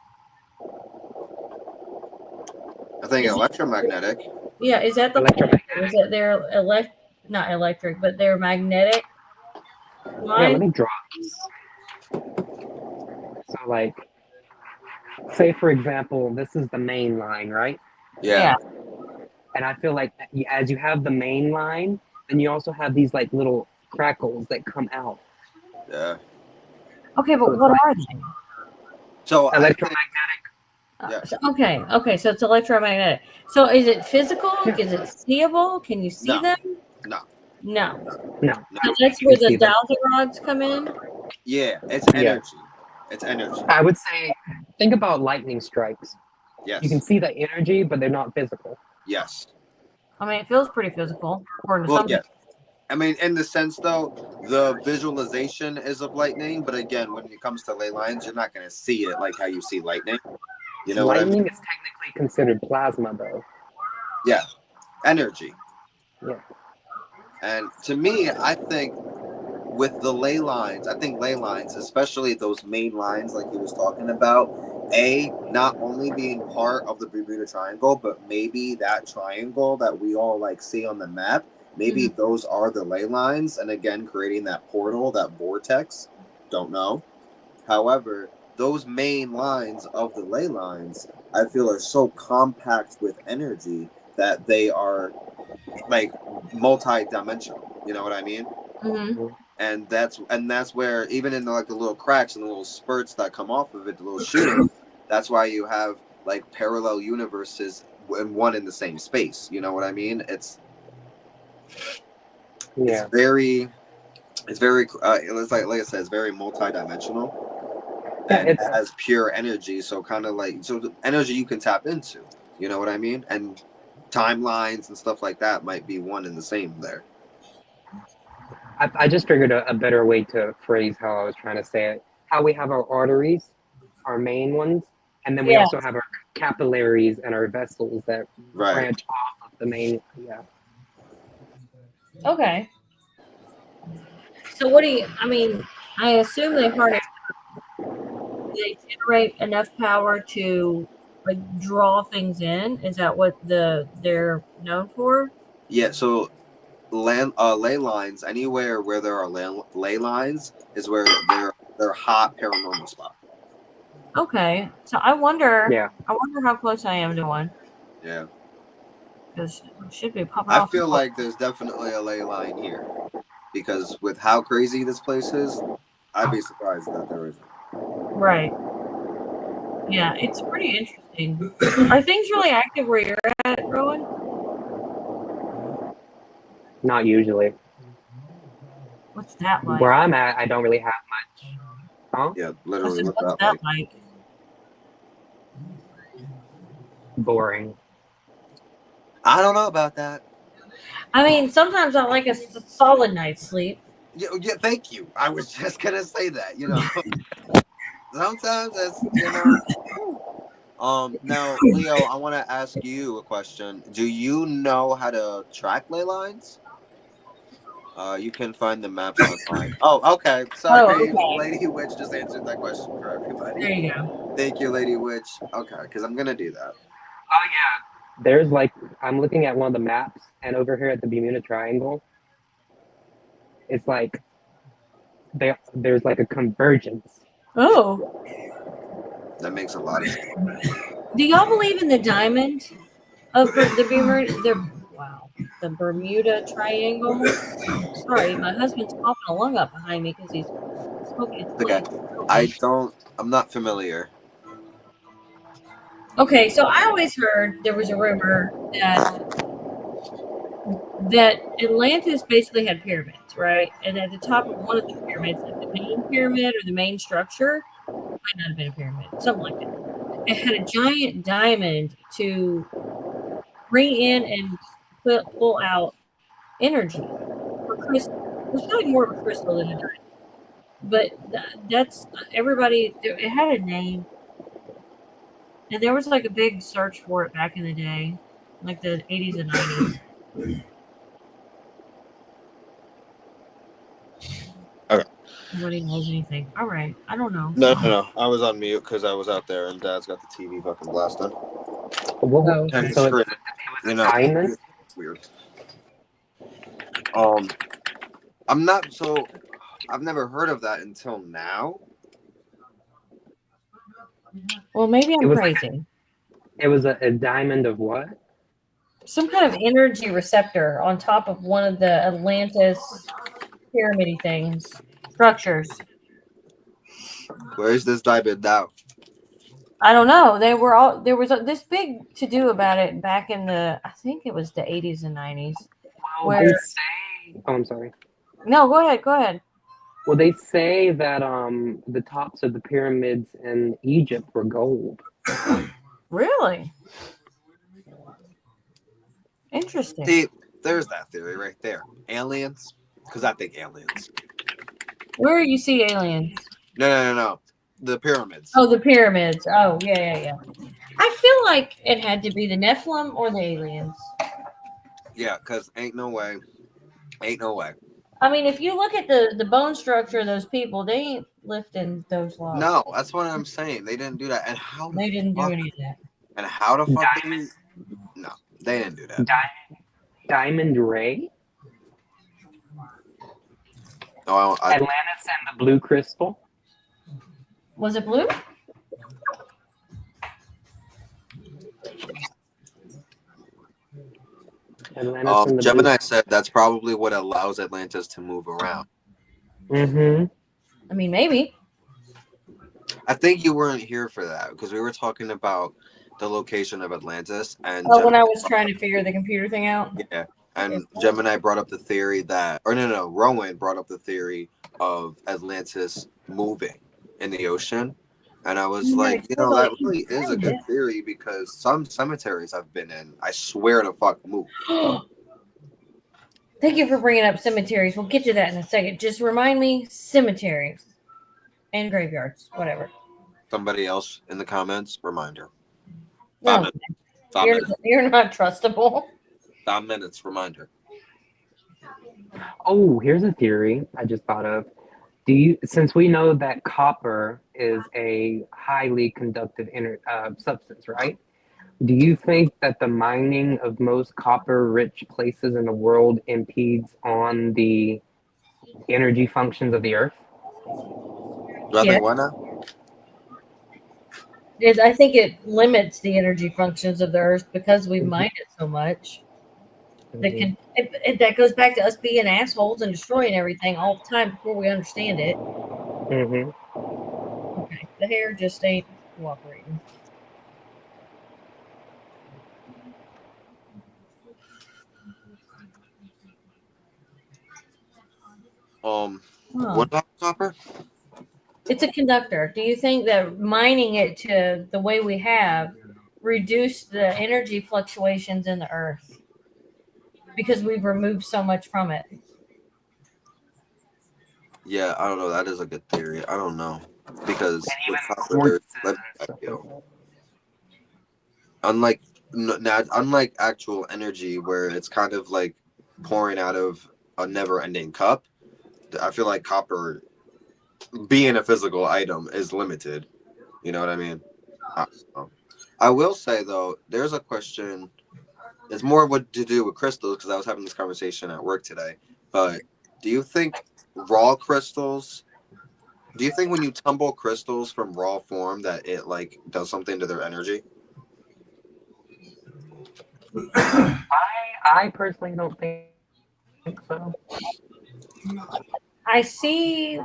I think electromagnetic. Yeah, is that the Electromagnetic. is that they're not electric, but they're magnetic Yeah, lines? let me draw this. So like, say for example, this is the main line, right? Yeah. And I feel like as you have the main line, then you also have these like little crackles that come out. Yeah. Okay, but what are they? So I think- Electromagnetic. Yeah. Okay, so it's electromagnetic. So is it physical? Is it seeable? Can you see No. them? No. No. No. So that's where the see them. dowsing rods come in? Yeah, it's Yeah. energy. It's energy. I would say, think about lightning strikes. Yes. You can see the energy, but they're not physical. Yes. I mean, it feels pretty physical, according to Well, some yes. I mean, in the sense though, the visualization is of lightning, but again, when it comes to ley lines, you're not going to see it like how you see lightning. You know what I Lightning mean? is technically considered plasma, though. Energy. Yeah. And to me, I think with the ley lines, I think ley lines, especially those main lines like he was talking about, not only being part of the Bermuda Triangle, but maybe that triangle that we all like see on the map, maybe those are the ley lines, and again creating that portal, that vortex. Don't know. However, those main lines of the ley lines, I feel, are so compact with energy that they are like multi-dimensional. You know what I mean? Mm-hmm. And that's where even in the little cracks and the little spurts that come off of it, the little shooting, that's why you have like parallel universes and one in the same space. You know what I mean? It's very it's like I said, it's very multi-dimensional. And it has pure energy, so kind of like the energy you can tap into. You know what I mean? And timelines and stuff like that might be one and the same there. I just figured a better way to phrase how I was trying to say it. How we have our arteries, our main ones, and then we also have our capillaries and our vessels that branch off of the main. Yeah. Okay. So what do you? I mean, I assume they generate enough power to like draw things in. Is that what they're known for? Yeah. So ley lines, anywhere where there are ley lines is where they're hot paranormal spot. Okay. So I wonder how close I am to one. Yeah. Because it should be popping I off. feel like there's definitely a ley line here, because with how crazy this place is, I'd be surprised that there isn't. Right. Yeah, it's pretty interesting. Are things really active where you're at, Rowan? Not usually. What's that like? Where I'm at, I don't really have much. Huh? Yeah, literally. What's that like? Boring. I don't know about that. I mean, sometimes I like a solid night's sleep. Yeah, thank you. I was just gonna say that. Sometimes that's Now, Leo, I want to ask you a question. Do you know how to track ley lines? You can find the maps online. Oh, okay. Sorry, Lady Witch just answered that question for everybody. There you go. Thank you, Lady Witch. Okay, because I'm gonna do that. Oh yeah. There's I'm looking at one of the maps, and over here at the Bermuda Triangle, it's like there's like a convergence. Oh. That makes a lot of sense. Do y'all believe in the diamond of the Bermuda Triangle? Sorry, my husband's coughing a lung up behind me because he's smoking. Okay, I'm not familiar. Okay, so I always heard there was a rumor that Atlantis basically had pyramids, right? And at the top of one of the pyramids, like the main pyramid or the main structure, might not have been a pyramid, something like that. It had a giant diamond to bring in and pull out energy for crystal. It was probably more of a crystal than a diamond. But that's everybody. It had a name, and there was like a big search for it back in the day, like the 80s and 90s. Okay. Nobody knows anything. All right, I don't know. No. I was on mute because I was out there, and Dad's got the TV fucking blasting. Whoa. And So screen, diamond? Weird. I've never heard of that until now. Well, maybe I'm crazy. It was a diamond of what? Some kind of energy receptor on top of one of the Atlantis pyramid things, structures. Where's this diamond now? I don't know. There was this big to do about it back in I think it was the 80s and 90s. Well, they say. Oh, I'm sorry. No, go ahead. Well, they say that the tops of the pyramids in Egypt were gold. Really? Interesting. See, there's that theory right there. Aliens? Because I think aliens. Where you see aliens? No. The pyramids. Oh, the pyramids. Oh, yeah. I feel like it had to be the Nephilim or the aliens. Yeah, because ain't no way. I mean, if you look at the bone structure of those people, they ain't lifting those logs. No, that's what I'm saying. They didn't do that. And how the They didn't do fuck? any of that. And how the fuck did we? No, they didn't do that. Diamond Ray, Oh, Atlantis and the Blue Crystal. Was it blue? Atlantis and the Gemini said that's probably what allows Atlantis to move around. Mm-hmm. I mean, maybe. I think you weren't here for that because we were talking about the location of Atlantis and Oh, when Gemini I was trying to figure the computer thing out. yeah, and Gemini brought up the theory that, or no, Rowan brought up the theory of Atlantis moving in the ocean, and I was like, you know, that really is a good theory because some cemeteries I've been in, I swear to fuck, move. Thank you for bringing up cemeteries. We'll get to that in a second. Just remind me, cemeteries and graveyards, whatever. Somebody else in the comments, reminder. No, 5 minutes. you're not trustable. 5 minutes, reminder. Oh, here's a theory I just thought of. Since we know that copper is a highly conductive substance, right? Do you think that the mining of most copper-rich places in the world impedes on the energy functions of the Earth? Do I think why not? I think it limits the energy functions of the Earth because we've mined it so much. That goes back to us being assholes and destroying everything all the time before we understand it. Mm-hmm. Okay, the hair just ain't cooperating. What about copper? It's a conductor. Do you think that mining it to the way we have reduced the energy fluctuations in the Earth because we've removed so much from it? Yeah, I don't know. That is a good theory. I don't know because with copper, there's unlike actual energy where it's kind of like pouring out of a never-ending cup. I feel like copper, being a physical item, is limited. You know what I mean? I will say though, there's a question. It's more what to do with crystals because I was having this conversation at work today. But do you think raw crystals? Do you think when you tumble crystals from raw form that it like does something to their energy? I personally don't think so. I see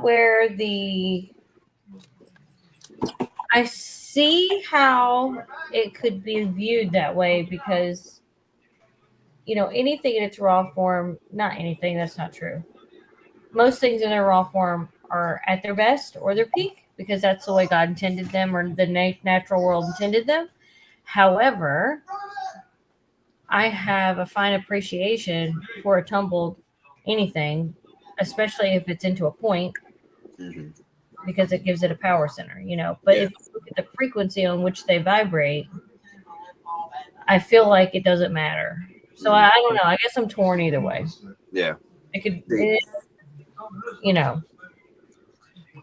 I see how it could be viewed that way because, you know, anything in its raw form, not anything, that's not true. Most things in their raw form are at their best or their peak because that's the way God intended them or the natural world intended them. However, I have a fine appreciation for a tumbled anything, especially if it's into a point, because it gives it a power center, you know. But if you look at the frequency on which they vibrate, I feel like it doesn't matter. So I don't know. I guess I'm torn either way. Yeah. It could, you know.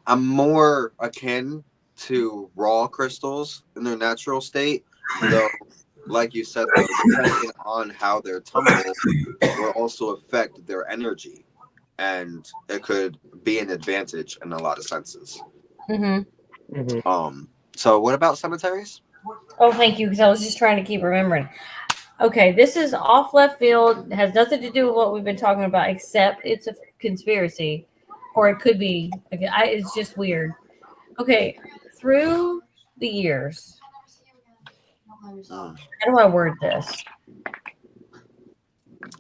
I'm more akin to raw crystals in their natural state, though. Like you said, though, depending on how they're tumbled, will also affect their energy, and it could be an advantage in a lot of senses. So what about cemeteries? Oh, thank you, because I was just trying to keep remembering. Okay, this is off left field. It has nothing to do with what we've been talking about, except it's a conspiracy, or it could be. It's just weird. Okay, through the years, how do I word this?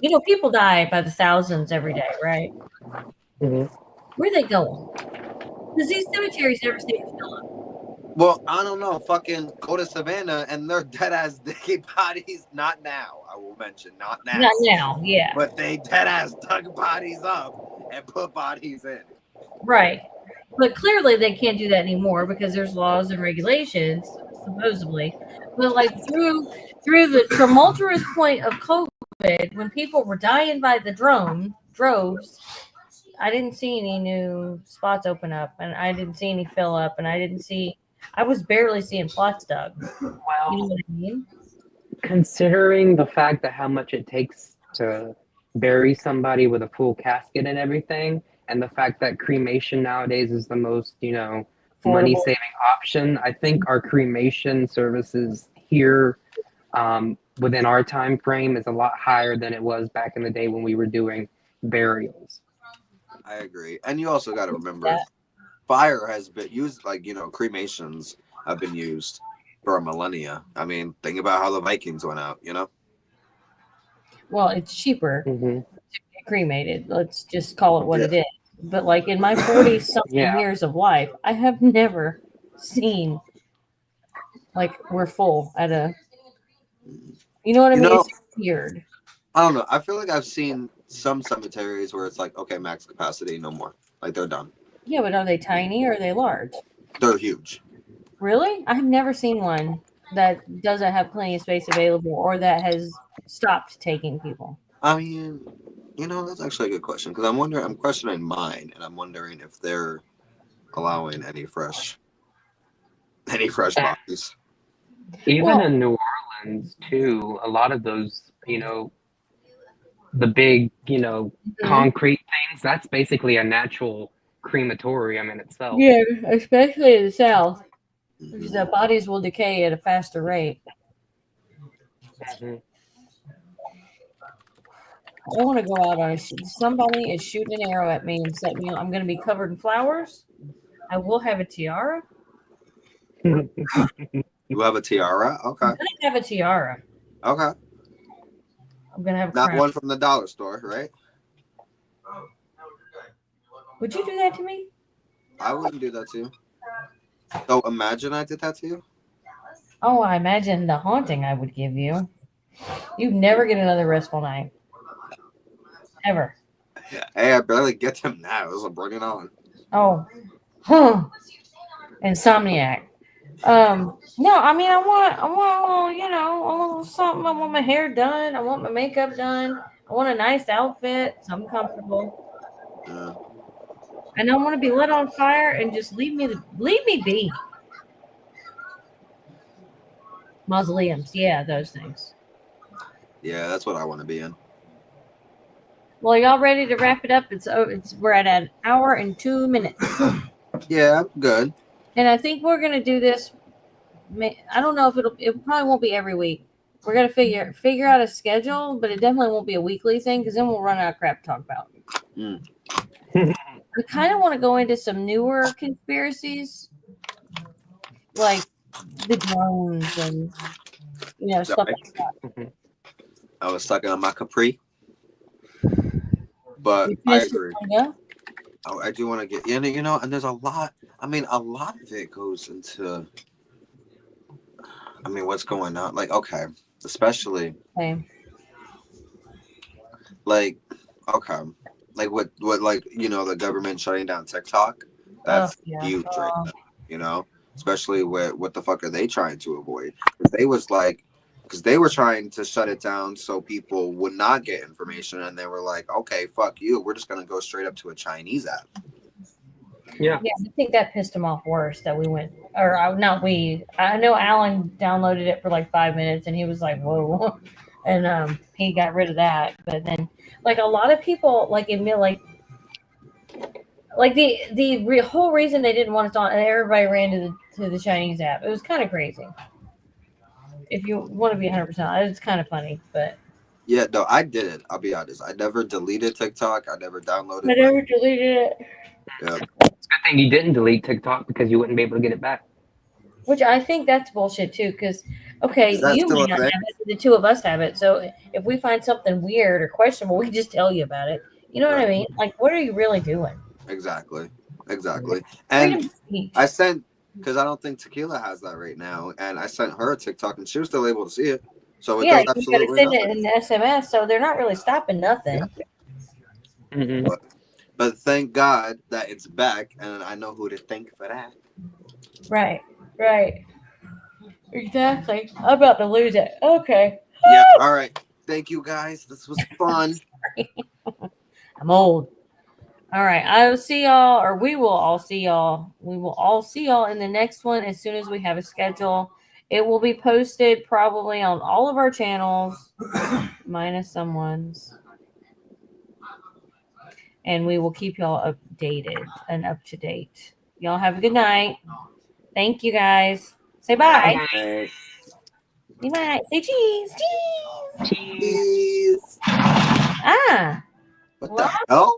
You know, people die by the thousands every day, right? Where are they going? Because these cemeteries never seem to fill up. Well, I don't know. Fucking go to Savannah and they're dead ass decay bodies. Not now, I will mention. Not now. Not now, yeah. But they dead ass dug bodies up and put bodies in. Right. But clearly they can't do that anymore because there's laws and regulations, supposedly. But like through the tumultuous point of COVID, when people were dying by the droves, I didn't see any new spots open up, and I didn't see any fill up, and I was barely seeing plots dug. You know Well, what I mean? considering the fact that how much it takes to bury somebody with a full casket and everything, and the fact that cremation nowadays is the most, money Affordable. saving option, I think our cremation services here within our time frame is a lot higher than it was back in the day when we were doing burials. I agree. And you also got to remember, That. fire has been used, like, cremations have been used for a millennia. I mean, think about how the Vikings went out, Well, it's cheaper Mm-hmm. to get cremated. Let's just call it what Yeah. it is. But like in my 40 something Yeah. years of life, I have never seen like we're full at a, you know what I You mean? know, It's weird. I don't know. I feel like I've seen some cemeteries where it's like, okay, max capacity, no more. Like, they're done. Yeah, but are they tiny or are they large? They're huge. Really? I have never seen one that doesn't have plenty of space available or that has stopped taking people. I mean, that's actually a good question, because I'm questioning mine, and I'm wondering if they're allowing any fresh bodies. Even Well- in New Orleans too, a lot of those, the big, concrete things, that's basically a natural crematorium in itself. Yeah, especially in the South. Mhm. The bodies will decay at a faster rate. Mhm. I want to go out on somebody is shooting an arrow at me and set me. I'm going to be covered in flowers. I will have a tiara. You have a tiara? Okay. I'm going to have a tiara. Okay. I'm going to have a Not crown. one from the dollar store, right? Would you do that to me? I wouldn't do that to you. So imagine I did that to you. Oh, I imagine the haunting I would give you. You'd never get another restful night. Ever. Hey, I barely get them now. So bring it on. Oh. Insomniac. No, I mean, I want, a little something. I want my hair done. I want my makeup done. I want a nice outfit, something comfortable. Yeah. And I want to be lit on fire and just leave me be. Mausoleums, yeah, those things. Yeah, that's what I want to be in. Well, y'all ready to wrap it up? We're at an hour and 2 minutes, Yeah, I'm good. and I think we're gonna do this. I don't know if it probably won't be every week. We're gonna figure out a schedule, but it definitely won't be a weekly thing because then we'll run out of crap to talk about. We kind of want to go into some newer conspiracies, like the drones and stuff like that. I was sucking on my Capri, but You I finished agree. Yeah. I do want to get in, and there's a lot. I mean, a lot of it goes into. I mean, what's going on? Like, okay, especially Same. like, okay, like what, like, the government shutting down TikTok. That's yeah. huge right now. Especially what the fuck are they trying to avoid? Because they were trying to shut it down so people would not get information, and they were like, okay, fuck you, we're just gonna go straight up to a Chinese app. Yeah. Yeah, I think that pissed him off worse that we went, or not we. I know Alan downloaded it for like 5 minutes and he was like, whoa. And he got rid of that. But then, like, a lot of people, like, admit, like the whole reason they didn't want us on, and everybody ran to the Chinese app. It was kind of crazy. If you want to be 100%, it's kind of funny, but. Yeah, no, I did it. I'll be honest. I never deleted TikTok. I never downloaded I it. never deleted it. Yeah. It's a good thing you didn't delete TikTok because you wouldn't be able to get it back. Which I think that's bullshit too, because Is that you still may a not thing? have it, but the two of us have it. So if we find something weird or questionable, we just tell you about it. You know what I Right. mean? Like, what are you really doing? Exactly. And Freedom of speech. I sent, because I don't think Tequila has that right now, and I sent her a TikTok, and she was still able to see it. So it Yeah, does you got to absolutely send nothing. it in SMS, so they're not really stopping nothing. Mm-hmm. But thank God that it's back, and I know who to thank for that. Right. Exactly. I'm about to lose it. Okay. Yeah. All right. Thank you, guys. This was fun. I'm old. All right. I will see y'all, or we will all see y'all. We will all see y'all in the next one as soon as we have a schedule. It will be posted probably on all of our channels, minus someone's. And we will keep y'all updated and up to date. Y'all have a good night. Thank you guys. Say bye. Hey, Say bye. Say cheese. Cheese. Cheese. please. Ah. What the hell?